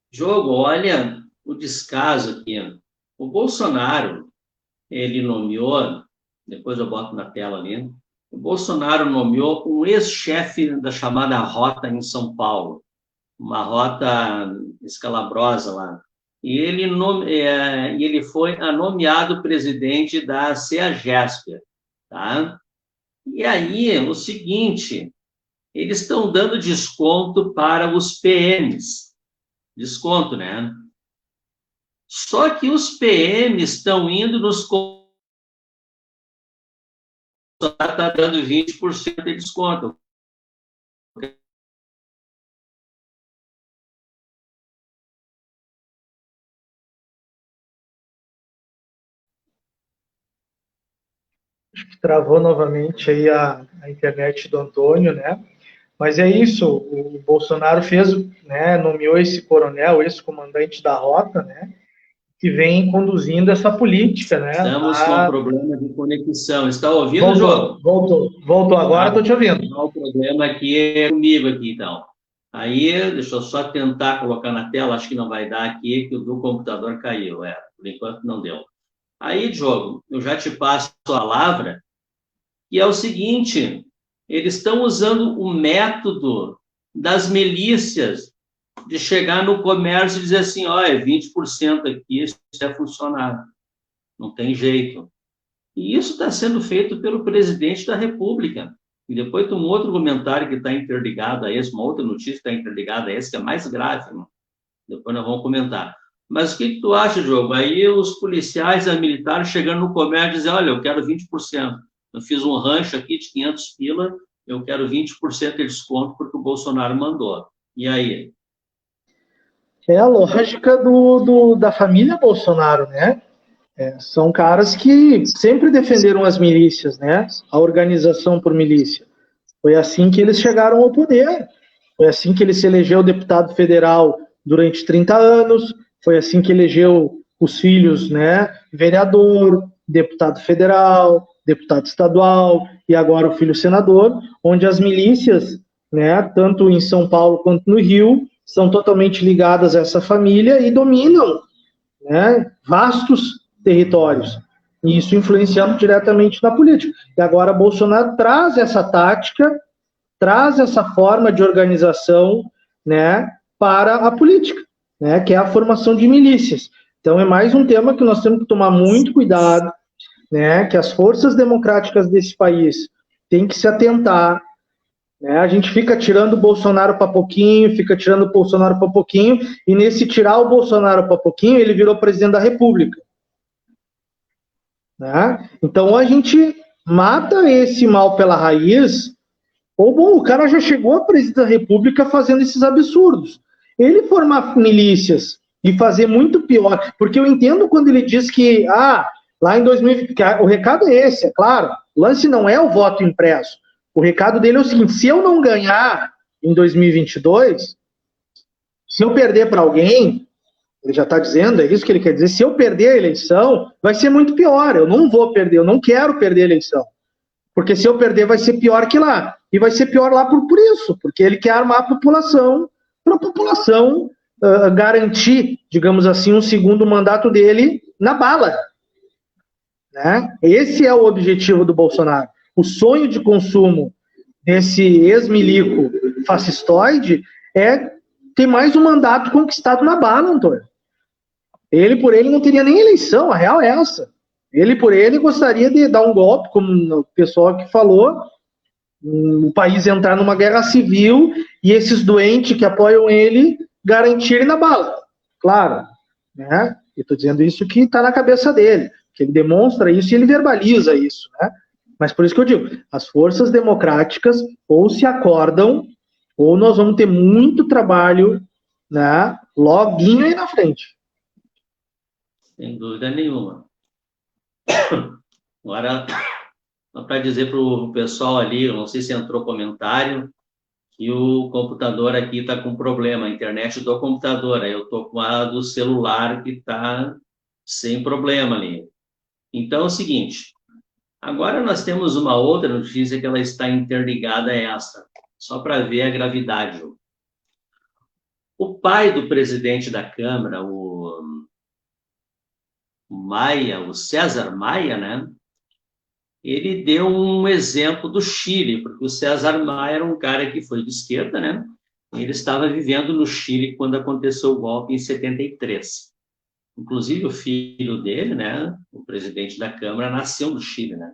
Jogo, olha o descaso aqui. O Bolsonaro, ele nomeou, depois eu boto na tela ali, o Bolsonaro nomeou um ex-chefe da chamada Rota em São Paulo, uma rota escalabrosa lá. E ele foi nomeado presidente da CEAGESP, tá? E aí, o seguinte, eles estão dando desconto para os PMs. Desconto, né? Só que os PMs estão indo nos está dando 20% de desconto. Acho que travou novamente aí a internet do Antônio, né? Mas é isso, o Bolsonaro fez, né, nomeou esse coronel, esse comandante da rota, né, que vem conduzindo essa política, né? Estamos com um problema de conexão. Está ouvindo, João? Voltou agora, estou te ouvindo. O problema aqui é comigo aqui, então. Aí, deixa eu só tentar colocar na tela, acho que não vai dar aqui, que o do computador caiu. Por enquanto não deu. Aí, Diogo, eu já te passo a palavra, e é o seguinte, eles estão usando o método das milícias de chegar no comércio e dizer assim, ó, é 20% aqui, isso é funcionário. Não tem jeito. E isso está sendo feito pelo presidente da República. E depois tem um outro comentário que está interligado a esse, uma outra notícia que está interligada a esse, que é mais grave, né? Depois nós vamos comentar. Mas o que tu acha, Diogo? Aí os policiais e militares chegando no comércio e dizem, olha, eu quero 20%. Eu fiz um rancho aqui de 500 pila, eu quero 20% de desconto porque o Bolsonaro mandou. E aí? É a lógica da família Bolsonaro, né? São caras que sempre defenderam as milícias, né? A organização por milícia. Foi assim que eles chegaram ao poder. Foi assim que ele se elegeu deputado federal durante 30 anos. Foi assim que elegeu os filhos, né? Vereador, deputado federal, deputado estadual e agora o filho senador, onde as milícias, né? Tanto em São Paulo quanto no Rio, são totalmente ligadas a essa família e dominam, né, vastos territórios. E isso influenciando diretamente na política. E agora Bolsonaro traz essa tática, traz essa forma de organização, né, para a política, né, que é a formação de milícias. Então é mais um tema que nós temos que tomar muito cuidado, né, que as forças democráticas desse país têm que se atentar, né? A gente fica tirando o Bolsonaro para pouquinho, fica tirando o Bolsonaro para pouquinho, e nesse tirar o Bolsonaro para pouquinho, ele virou presidente da República. Né? Então, ou a gente mata esse mal pela raiz, ou, bom, o cara já chegou a presidente da República fazendo esses absurdos. Ele formar milícias e fazer muito pior, porque eu entendo quando ele diz que, lá em 2020, o recado é esse, é claro, o lance não é o voto impresso. O recado dele é o seguinte: se eu não ganhar em 2022, se eu perder para alguém, ele já está dizendo, é isso que ele quer dizer, se eu perder a eleição, vai ser muito pior, eu não vou perder, eu não quero perder a eleição. Porque se eu perder, vai ser pior que lá. E vai ser pior lá por isso, porque ele quer armar a população, para a população garantir, digamos assim, um segundo mandato dele na bala. Né? Esse é o objetivo do Bolsonaro. O sonho de consumo desse ex-milico fascistoide é ter mais um mandato conquistado na bala, Antônio. Ele por ele não teria nem eleição, a real é essa. Ele por ele gostaria de dar um golpe, como o pessoal que falou, o país entrar numa guerra civil e esses doentes que apoiam ele garantirem na bala. Claro, né? Eu estou dizendo isso que está na cabeça dele, que ele demonstra isso e ele verbaliza isso, né? Mas por isso que eu digo, as forças democráticas ou se acordam, ou nós vamos ter muito trabalho, né, loguinho aí na frente. Sem dúvida nenhuma. Agora, para dizer para o pessoal ali, eu não sei se entrou comentário, que o computador aqui está com problema, a internet do computador, aí eu estou com a do celular que está sem problema ali. Então é o seguinte, agora nós temos uma outra notícia que ela está interligada a essa, só para ver a gravidade. O pai do presidente da Câmara, o Maia, o César Maia, né? Ele deu um exemplo do Chile, porque o César Maia era um cara que foi de esquerda, né? Ele estava vivendo no Chile quando aconteceu o golpe em 73. Inclusive o filho dele, né, o presidente da Câmara, nasceu no Chile, né,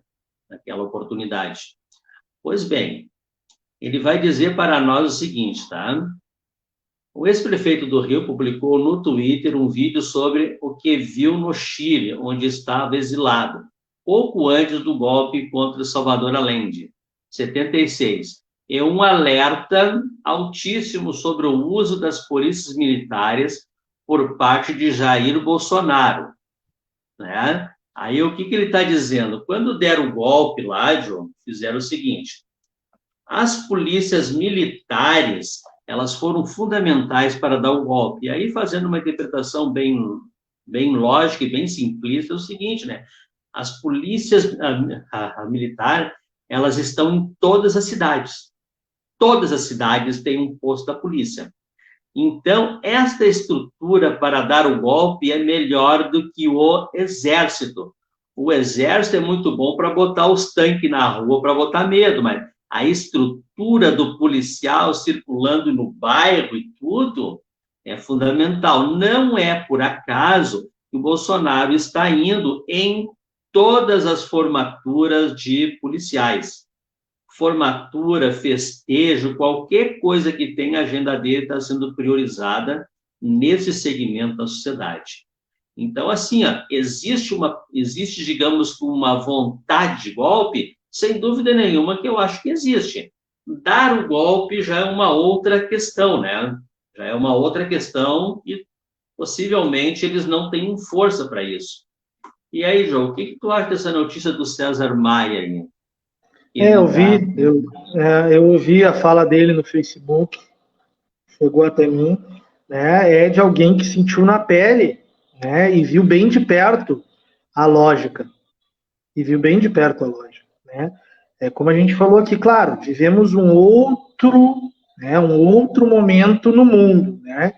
naquela oportunidade. Pois bem, ele vai dizer para nós o seguinte, tá? O ex-prefeito do Rio publicou no Twitter um vídeo sobre o que viu no Chile, onde estava exilado, pouco antes do golpe contra Salvador Allende, 76, e um alerta altíssimo sobre o uso das polícias militares por parte de Jair Bolsonaro. Né? Aí o que ele está dizendo? Quando deram o golpe lá, João, fizeram o seguinte, as polícias militares, elas foram fundamentais para dar o golpe. E aí, fazendo uma interpretação bem lógica e bem simplista, é o seguinte, né? As polícias militares, elas estão em todas as cidades. Todas as cidades têm um posto da polícia. Então, esta estrutura para dar o golpe é melhor do que o exército. O exército é muito bom para botar os tanques na rua, para botar medo, mas a estrutura do policial circulando no bairro e tudo é fundamental. Não é por acaso que o Bolsonaro está indo em todas as formaturas de policiais. Formatura, festejo, qualquer coisa que tenha, a agenda dele está sendo priorizada nesse segmento da sociedade. Então, assim, existe, digamos, uma vontade de golpe, sem dúvida nenhuma que eu acho que existe. Dar o golpe já é uma outra questão, né? Já é uma outra questão e possivelmente eles não têm força para isso. E aí, João, o que tu acha dessa notícia do César Maia aí? Eu ouvi a fala dele no Facebook, chegou até mim, né? É de alguém que sentiu na pele, né? E viu bem de perto a lógica. Né? É como a gente falou aqui, claro, vivemos um outro momento no mundo, né?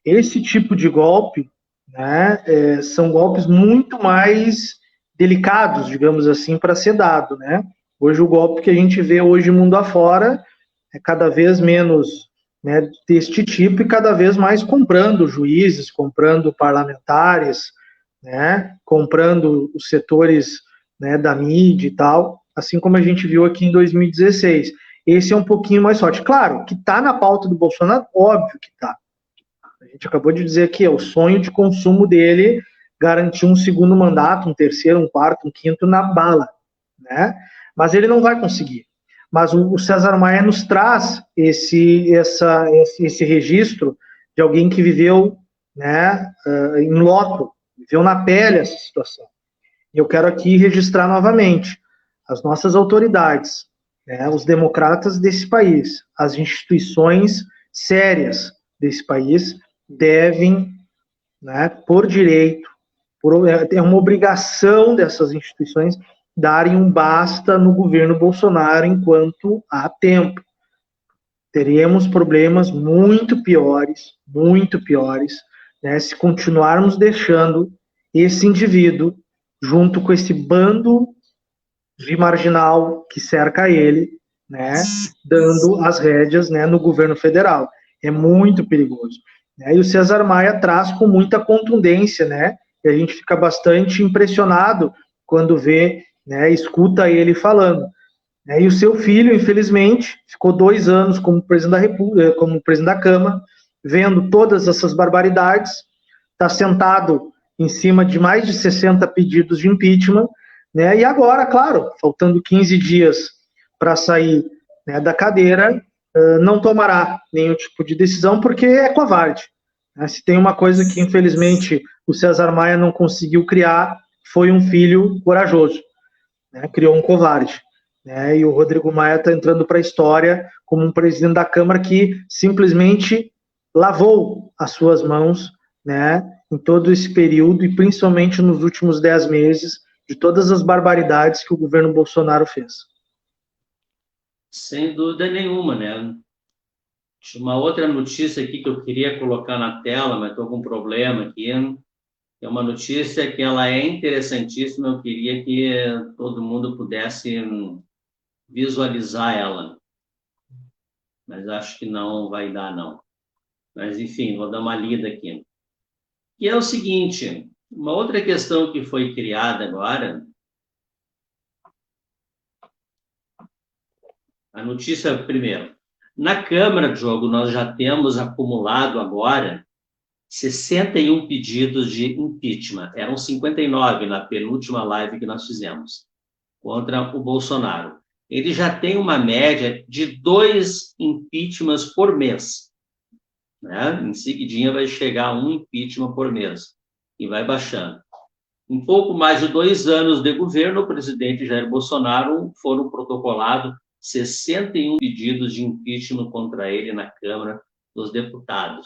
Esse tipo de golpe, né, são golpes muito mais delicados, digamos assim, para ser dado, né? Hoje o golpe que a gente vê hoje mundo afora é cada vez menos, né, deste tipo e cada vez mais comprando juízes, comprando parlamentares, né, comprando os setores, né, da mídia e tal, assim como a gente viu aqui em 2016. esse é um pouquinho mais forte. Claro, que está na pauta do Bolsonaro, óbvio que está. A gente acabou de dizer aqui, é o sonho de consumo dele garantir um segundo mandato, um terceiro, um quarto, um quinto na bala, né? Mas ele não vai conseguir. Mas o César Maia nos traz esse registro de alguém que viveu, né, em loco, viveu na pele essa situação. E eu quero aqui registrar novamente as nossas autoridades, né, os democratas desse país, as instituições sérias desse país devem, né, por direito, é uma obrigação dessas instituições darem um basta no governo Bolsonaro enquanto há tempo. Teremos problemas muito piores, né, se continuarmos deixando esse indivíduo junto com esse bando de marginal que cerca ele, né, dando as rédeas, né, no governo federal. É muito perigoso. E o César Maia traz com muita contundência, né, e a gente fica bastante impressionado quando vê, né, escuta ele falando. E o seu filho, infelizmente, ficou 2 anos como presidente da República, como presidente da Câmara, vendo todas essas barbaridades, está sentado em cima de mais de 60 pedidos de impeachment, né, e agora, claro, faltando 15 dias para sair, né, da cadeira, não tomará nenhum tipo de decisão, porque é covarde. Se tem uma coisa que, infelizmente, o César Maia não conseguiu criar, foi um filho corajoso, né? Criou um covarde. Né? E o Rodrigo Maia está entrando para a história como um presidente da Câmara que simplesmente lavou as suas mãos, né, em todo esse período e principalmente nos últimos 10 meses de todas as barbaridades que o governo Bolsonaro fez. Sem dúvida nenhuma, né? Tinha uma outra notícia aqui que eu queria colocar na tela, mas estou com um problema aqui. É uma notícia que ela é interessantíssima, eu queria que todo mundo pudesse visualizar ela. Mas acho que não vai dar, não. Mas, enfim, vou dar uma lida aqui. E é o seguinte, uma outra questão que foi criada agora, a notícia primeiro. Na Câmara, Diogo, nós já temos acumulado agora 61 pedidos de impeachment. Eram 59 na penúltima live que nós fizemos contra o Bolsonaro. Ele já tem uma média de 2 impeachments por mês. Né? Em seguidinha vai chegar a 1 impeachment por mês. E vai baixando. Em pouco mais de 2 anos de governo, o presidente Jair Bolsonaro foram protocolados 61 pedidos de impeachment contra ele na Câmara dos Deputados.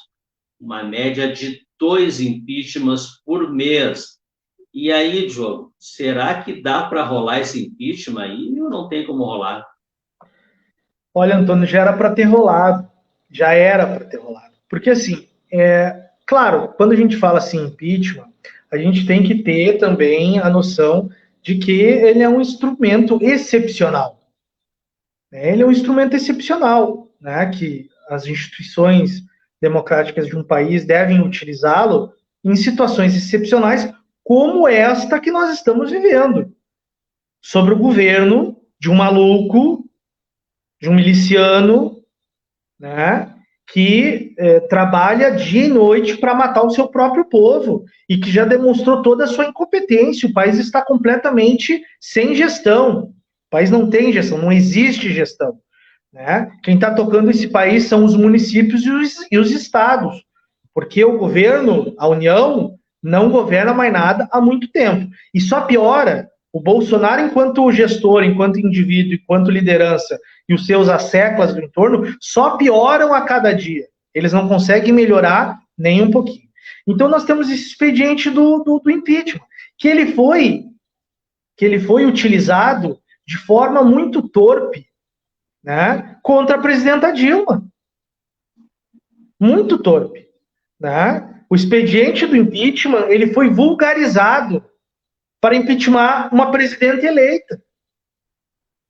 Uma média de 2 impeachments por mês. E aí, Diogo, será que dá para rolar esse impeachment aí ou não tem como rolar? Olha, Antônio, já era para ter rolado. Já era para ter rolado. Porque, assim, claro, quando a gente fala assim, impeachment, a gente tem que ter também a noção de que ele é um instrumento excepcional. Ele é um instrumento excepcional, né, que as instituições democráticas de um país devem utilizá-lo em situações excepcionais como esta que nós estamos vivendo, sobre o governo de um maluco, de um miliciano, né, que trabalha dia e noite para matar o seu próprio povo e que já demonstrou toda a sua incompetência. O país está completamente sem gestão. O país não tem gestão, não existe gestão. Né? Quem está tocando esse país são os municípios e os estados, porque o governo, a União, não governa mais nada há muito tempo. E só piora, o Bolsonaro, enquanto gestor, enquanto indivíduo, enquanto liderança, e os seus asseclas do entorno, só pioram a cada dia. Eles não conseguem melhorar nem um pouquinho. Então nós temos esse expediente do impeachment, que ele foi utilizado de forma muito torpe, né, contra a presidenta Dilma. Muito torpe. Né? O expediente do impeachment ele foi vulgarizado para impeachment uma presidenta eleita.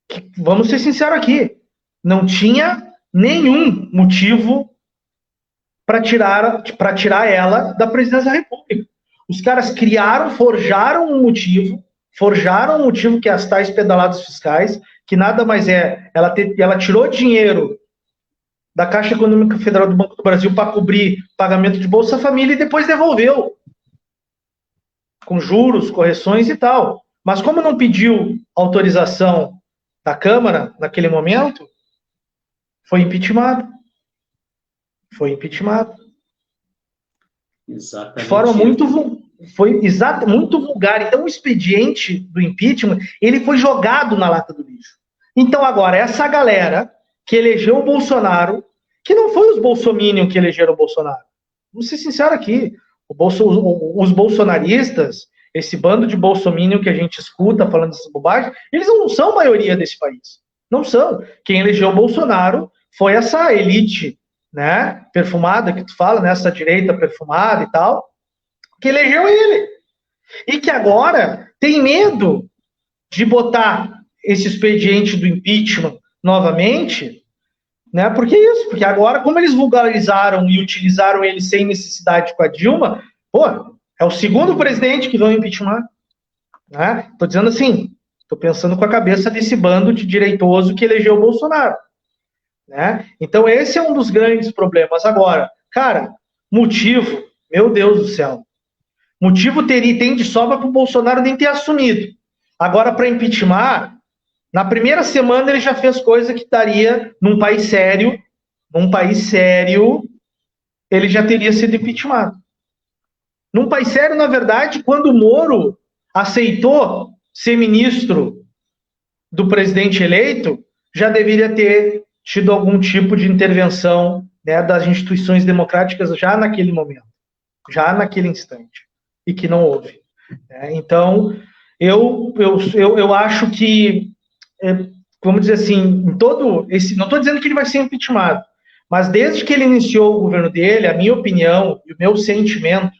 Que, vamos ser sinceros aqui, não tinha nenhum motivo para tirar ela da presidência da República. Os caras forjaram um motivo que é as tais pedaladas fiscais, que nada mais é, ela tirou dinheiro da Caixa Econômica Federal do Banco do Brasil para cobrir pagamento de Bolsa Família e depois devolveu, com juros, correções e tal. Mas como não pediu autorização da Câmara naquele momento, foi impeachmentado. Foi impeachmentado. Exatamente. De forma muito vulgar. Então, o expediente do impeachment, ele foi jogado na lata do lixo. Então, agora, essa galera que elegeu o Bolsonaro, que não foi os bolsominions que elegeram o Bolsonaro. Vamos ser sinceros aqui. Os bolsonaristas, esse bando de bolsominion que a gente escuta falando dessas bobagens, eles não são a maioria desse país. Não são. Quem elegeu o Bolsonaro foi essa elite, né, perfumada, que tu fala, né, essa direita perfumada e tal, que elegeu ele. E que agora tem medo de botar esse expediente do impeachment novamente, né? Por que isso? Porque agora, como eles vulgarizaram e utilizaram ele sem necessidade com a Dilma, pô, é o segundo presidente que vão impeachment, né? Tô dizendo assim, tô pensando com a cabeça desse bando de direitoso que elegeu o Bolsonaro, né? Então esse é um dos grandes problemas. Agora, cara, motivo, meu Deus do céu, motivo tem de sobra para o Bolsonaro nem ter assumido. Agora, para impeachment, na primeira semana ele já fez coisa que daria, num país sério, ele já teria sido impeachmentado. Num país sério, na verdade, quando o Moro aceitou ser ministro do presidente eleito, já deveria ter tido algum tipo de intervenção, né, das instituições democráticas já naquele momento, já naquele instante, e que não houve. Então, eu acho que, vamos dizer assim, em todo esse, não estou dizendo que ele vai ser impeachmentado, mas desde que ele iniciou o governo dele, a minha opinião e o meu sentimento,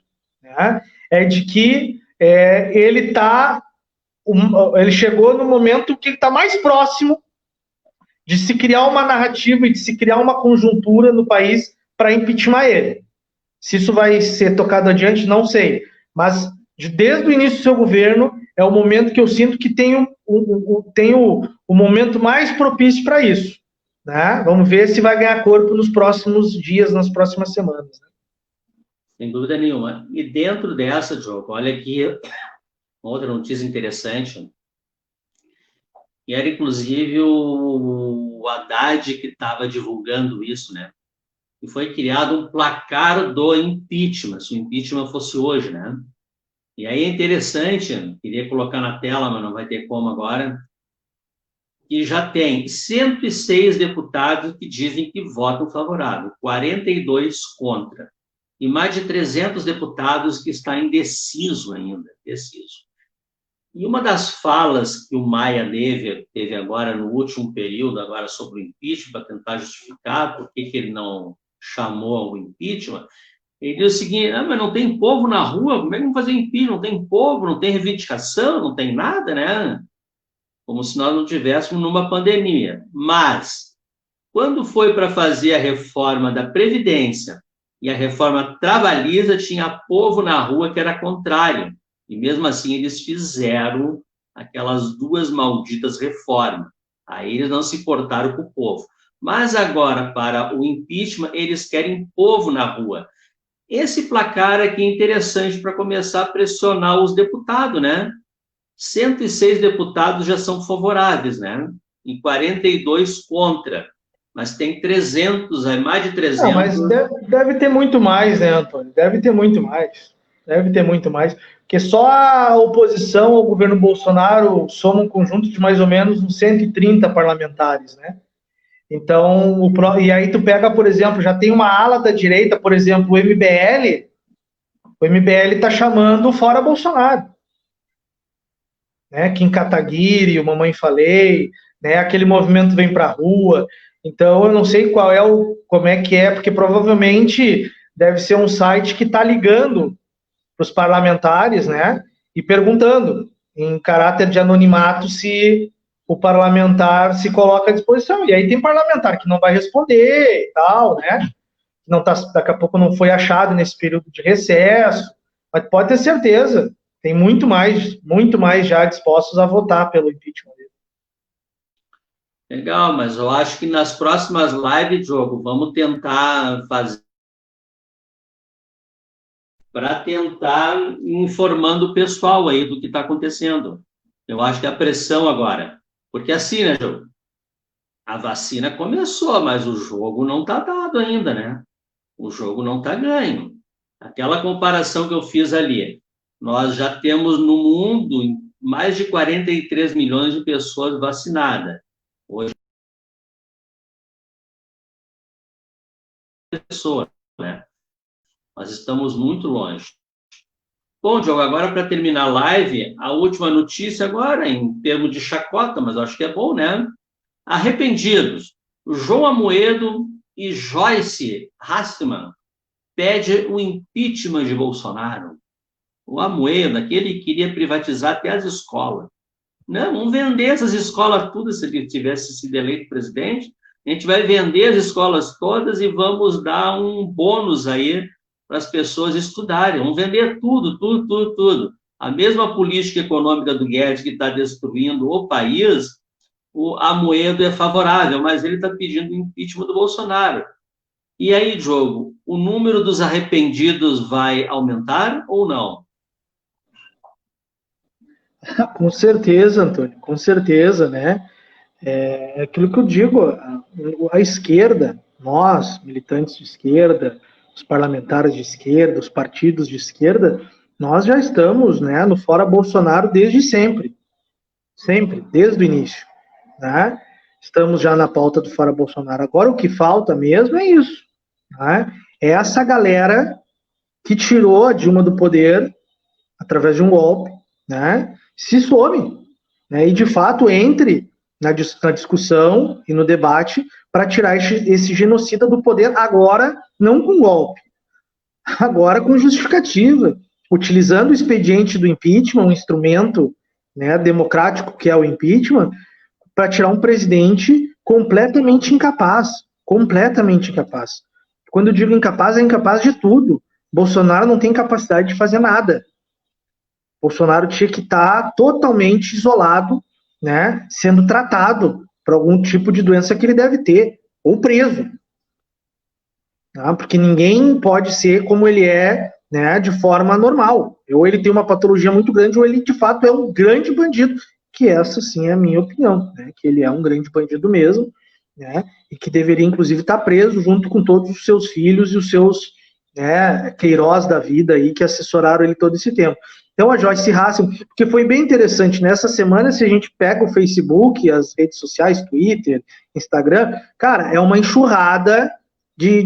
né, é de que ele chegou no momento que ele está mais próximo de se criar uma narrativa e de se criar uma conjuntura no país para impeachment ele. Se isso vai ser tocado adiante, não sei. Mas desde o início do seu governo, é o momento que eu sinto que tem o momento mais propício para isso. Né? Vamos ver se vai ganhar corpo nos próximos dias, nas próximas semanas. Né? Sem dúvida nenhuma. E dentro dessa, Diogo, olha aqui outra notícia interessante. E era, inclusive, o Haddad que estava divulgando isso, né? E foi criado um placar do impeachment, se o impeachment fosse hoje, né? E aí é interessante, queria colocar na tela, mas não vai ter como agora, que já tem 106 deputados que dizem que votam favorável, 42 contra, e mais de 300 deputados que estão indeciso ainda, indeciso. E uma das falas que o Maia teve agora no último período, agora sobre o impeachment, para tentar justificar por que ele não chamou ao impeachment, ele disse o seguinte: mas não tem povo na rua, como é que vamos fazer impeachment? Não tem povo, não tem reivindicação, não tem nada, né? Como se nós não tivéssemos numa pandemia. Mas, quando foi para fazer a reforma da Previdência e a reforma trabalhista, tinha povo na rua que era contrário. E mesmo assim eles fizeram aquelas duas malditas reformas. Aí eles não se importaram com o povo. Mas agora, para o impeachment, eles querem povo na rua. Esse placar aqui é interessante para começar a pressionar os deputados, né? 106 deputados já são favoráveis, né? E 42 contra. Mas tem 300, mais de 300. Não, mas deve ter muito mais, né, Antônio? Deve ter muito mais. Deve ter muito mais. Porque só a oposição ao governo Bolsonaro soma um conjunto de mais ou menos uns 130 parlamentares, né? Então, e aí tu pega, por exemplo, já tem uma ala da direita, por exemplo, o MBL está chamando fora Bolsonaro. Né? Kim Kataguiri, o Mamãe Falei, né? Aquele movimento Vem Pra Rua. Então, eu não sei como é que é, porque provavelmente deve ser um site que está ligando para os parlamentares, né? E perguntando, em caráter de anonimato, se o parlamentar se coloca à disposição. E aí tem parlamentar que não vai responder e tal, né? Não tá, daqui a pouco não foi achado nesse período de recesso, mas pode ter certeza, tem muito mais já dispostos a votar pelo impeachment dele. Legal, mas eu acho que nas próximas lives, Diogo, vamos tentar fazer para tentar ir informando o pessoal aí do que está acontecendo. Eu acho que a pressão agora, porque assim, né, Diogo? A vacina começou, mas o jogo não está dado ainda, né? O jogo não está ganho. Aquela comparação que eu fiz ali, nós já temos no mundo mais de 43 milhões de pessoas vacinadas. Hoje, pessoa, né? Nós estamos muito longe. Bom, Diogo, agora para terminar a live, a última notícia agora, em termos de chacota, mas eu acho que é bom, né? Arrependidos. João Amoedo e Joyce Hasselmann pede o impeachment de Bolsonaro. O Amoedo, aquele que queria privatizar até as escolas. Não, vamos vender essas escolas todas, se ele tivesse sido eleito presidente. A gente vai vender as escolas todas e vamos dar um bônus aí para as pessoas estudarem. Vamos vender tudo, tudo, tudo, tudo. A mesma política econômica do Guedes que está destruindo o país, o Amoedo é favorável, mas ele está pedindo o impeachment do Bolsonaro. E aí, Diogo, o número dos arrependidos vai aumentar ou não? Com certeza, Antônio, com certeza, né? É aquilo que eu digo, a esquerda, nós, militantes de esquerda, os parlamentares de esquerda, os partidos de esquerda, nós já estamos, né, no fora Bolsonaro desde sempre, sempre, desde o início, né? Estamos já na pauta do fora Bolsonaro. Agora o que falta mesmo é isso, né? É essa galera que tirou a Dilma do poder através de um golpe, né? Se some, né? E de fato entre na discussão e no debate para tirar esse genocida do poder agora, não com golpe, agora com justificativa, utilizando o expediente do impeachment, um instrumento, né, democrático que é o impeachment, para tirar um presidente completamente incapaz, completamente incapaz. Quando eu digo incapaz, é incapaz de tudo. Bolsonaro não tem capacidade de fazer nada. Bolsonaro tinha que estar totalmente isolado, né, sendo tratado por algum tipo de doença que ele deve ter, ou preso. Tá? Porque ninguém pode ser como ele é, né, de forma normal. Ou ele tem uma patologia muito grande, ou ele de fato é um grande bandido, que essa sim é a minha opinião, né, que ele é um grande bandido mesmo, né, e que deveria inclusive estar preso junto com todos os seus filhos e os seus, né, Queiroz da vida aí que assessoraram ele todo esse tempo. Então a Joyce Hasselman, porque foi bem interessante, nessa semana se a gente pega o Facebook, as redes sociais, Twitter, Instagram, cara, é uma enxurrada de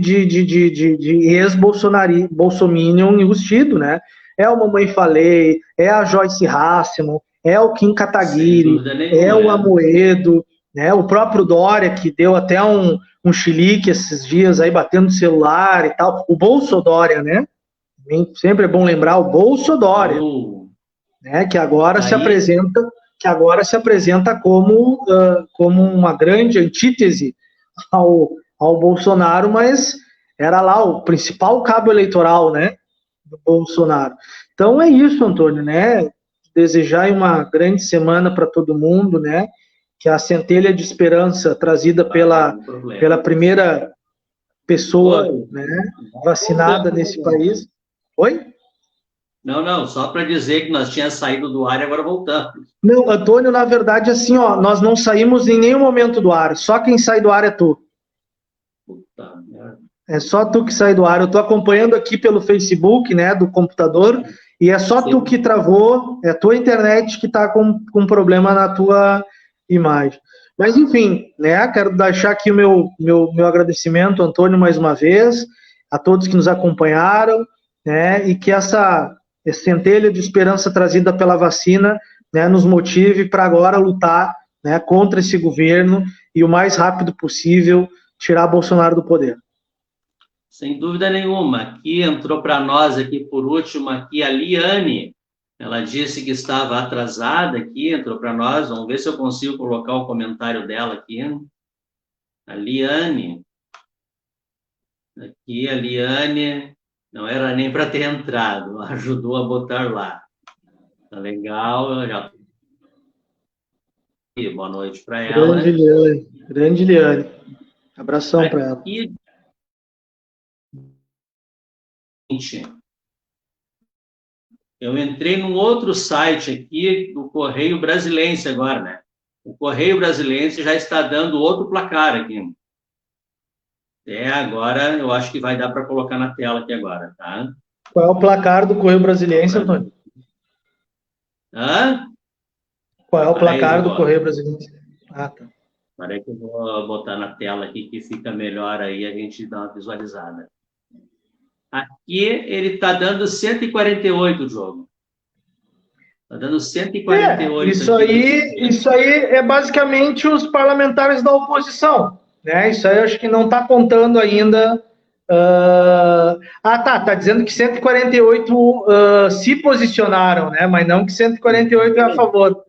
ex-bolsominion enrustido, né? É o Mamãe Falei, é a Joyce Hasselman, é o Kim Kataguiri, é o Amoedo, né? O próprio Dória, que deu até um chilique esses dias aí, batendo no celular e tal. O Bolsodória, né? Sempre é bom lembrar o Bolsodória, né? Que agora se apresenta como uma grande antítese ao Bolsonaro, mas era lá o principal cabo eleitoral, né, do Bolsonaro. Então é isso, Antônio, né? Desejar uma grande semana para todo mundo, né? Que a centelha de esperança trazida pela primeira pessoa, né, vacinada nesse país. Oi? Não, só para dizer que nós tínhamos saído do ar e agora voltamos. Não, Antônio, na verdade, assim, ó, nós não saímos em nenhum momento do ar, só quem sai do ar é tu. Puta merda. É só tu que sai do ar. Eu estou acompanhando aqui pelo Facebook, né, do computador, e é só tu que travou, é a tua internet que está com problema na tua imagem. Mas, enfim, né, quero deixar aqui o meu agradecimento, Antônio, mais uma vez, a todos que nos acompanharam, né, e que essa centelha de esperança trazida pela vacina, né, nos motive para agora lutar, né, contra esse governo e o mais rápido possível tirar Bolsonaro do poder. Sem dúvida nenhuma. Aqui entrou para nós, aqui por último, aqui a Liane. Ela disse que estava atrasada aqui, entrou para nós. Vamos ver se eu consigo colocar o comentário dela aqui. A Liane. Aqui a Liane. Não era nem para ter entrado, ajudou a botar lá. Tá legal. Já boa noite para ela. Grande Liane. Abração para ela. Eu entrei num outro site aqui do Correio Brasilense agora, né? O Correio Brasilense já está dando outro placar aqui. Agora eu acho que vai dar para colocar na tela aqui agora, tá? Qual é o placar do Correio Brasilense, Antônio? Hã? Qual é o placar do Correio Brasilense? Ah, tá. Peraí que eu vou botar na tela aqui que fica melhor aí, a gente dá uma visualizada. Aqui ele está dando 148 o jogo. Está dando 148. Isso aí é basicamente os parlamentares da oposição, né? Isso aí eu acho que não está contando ainda. Tá dizendo que 148 se posicionaram, né? Mas não que 148 é a favor.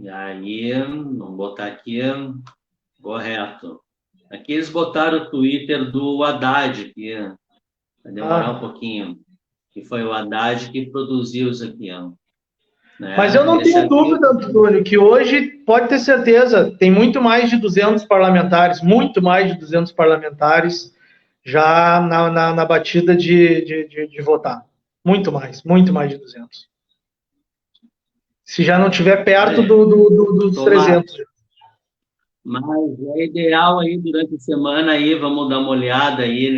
E aí, vamos botar aqui, correto. Aqui eles botaram o Twitter do Haddad, que vai demorar um pouquinho, que foi o Haddad que produziu isso aqui. Né? Mas eu não tenho dúvida, Antônio, que hoje, pode ter certeza, tem muito mais de 200 parlamentares, muito mais de 200 parlamentares já na batida de votar. Muito mais de 200. Se já não estiver perto dos 300. Mas é ideal aí, durante a semana, aí, vamos dar uma olhada aí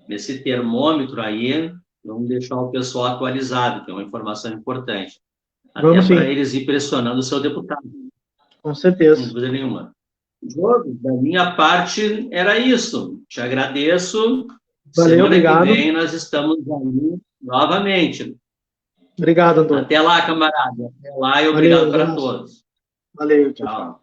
nesse termômetro aí, vamos deixar o pessoal atualizado, que é uma informação importante. Até para eles ir pressionando o seu deputado. Com certeza. Sem dúvida nenhuma. Diogo, da minha parte, era isso. Te agradeço. Valeu, semana obrigado. que vem nós estamos aí novamente. Obrigado, Antônio. Até lá, camarada. Até lá e obrigado para todos. Valeu, tchau.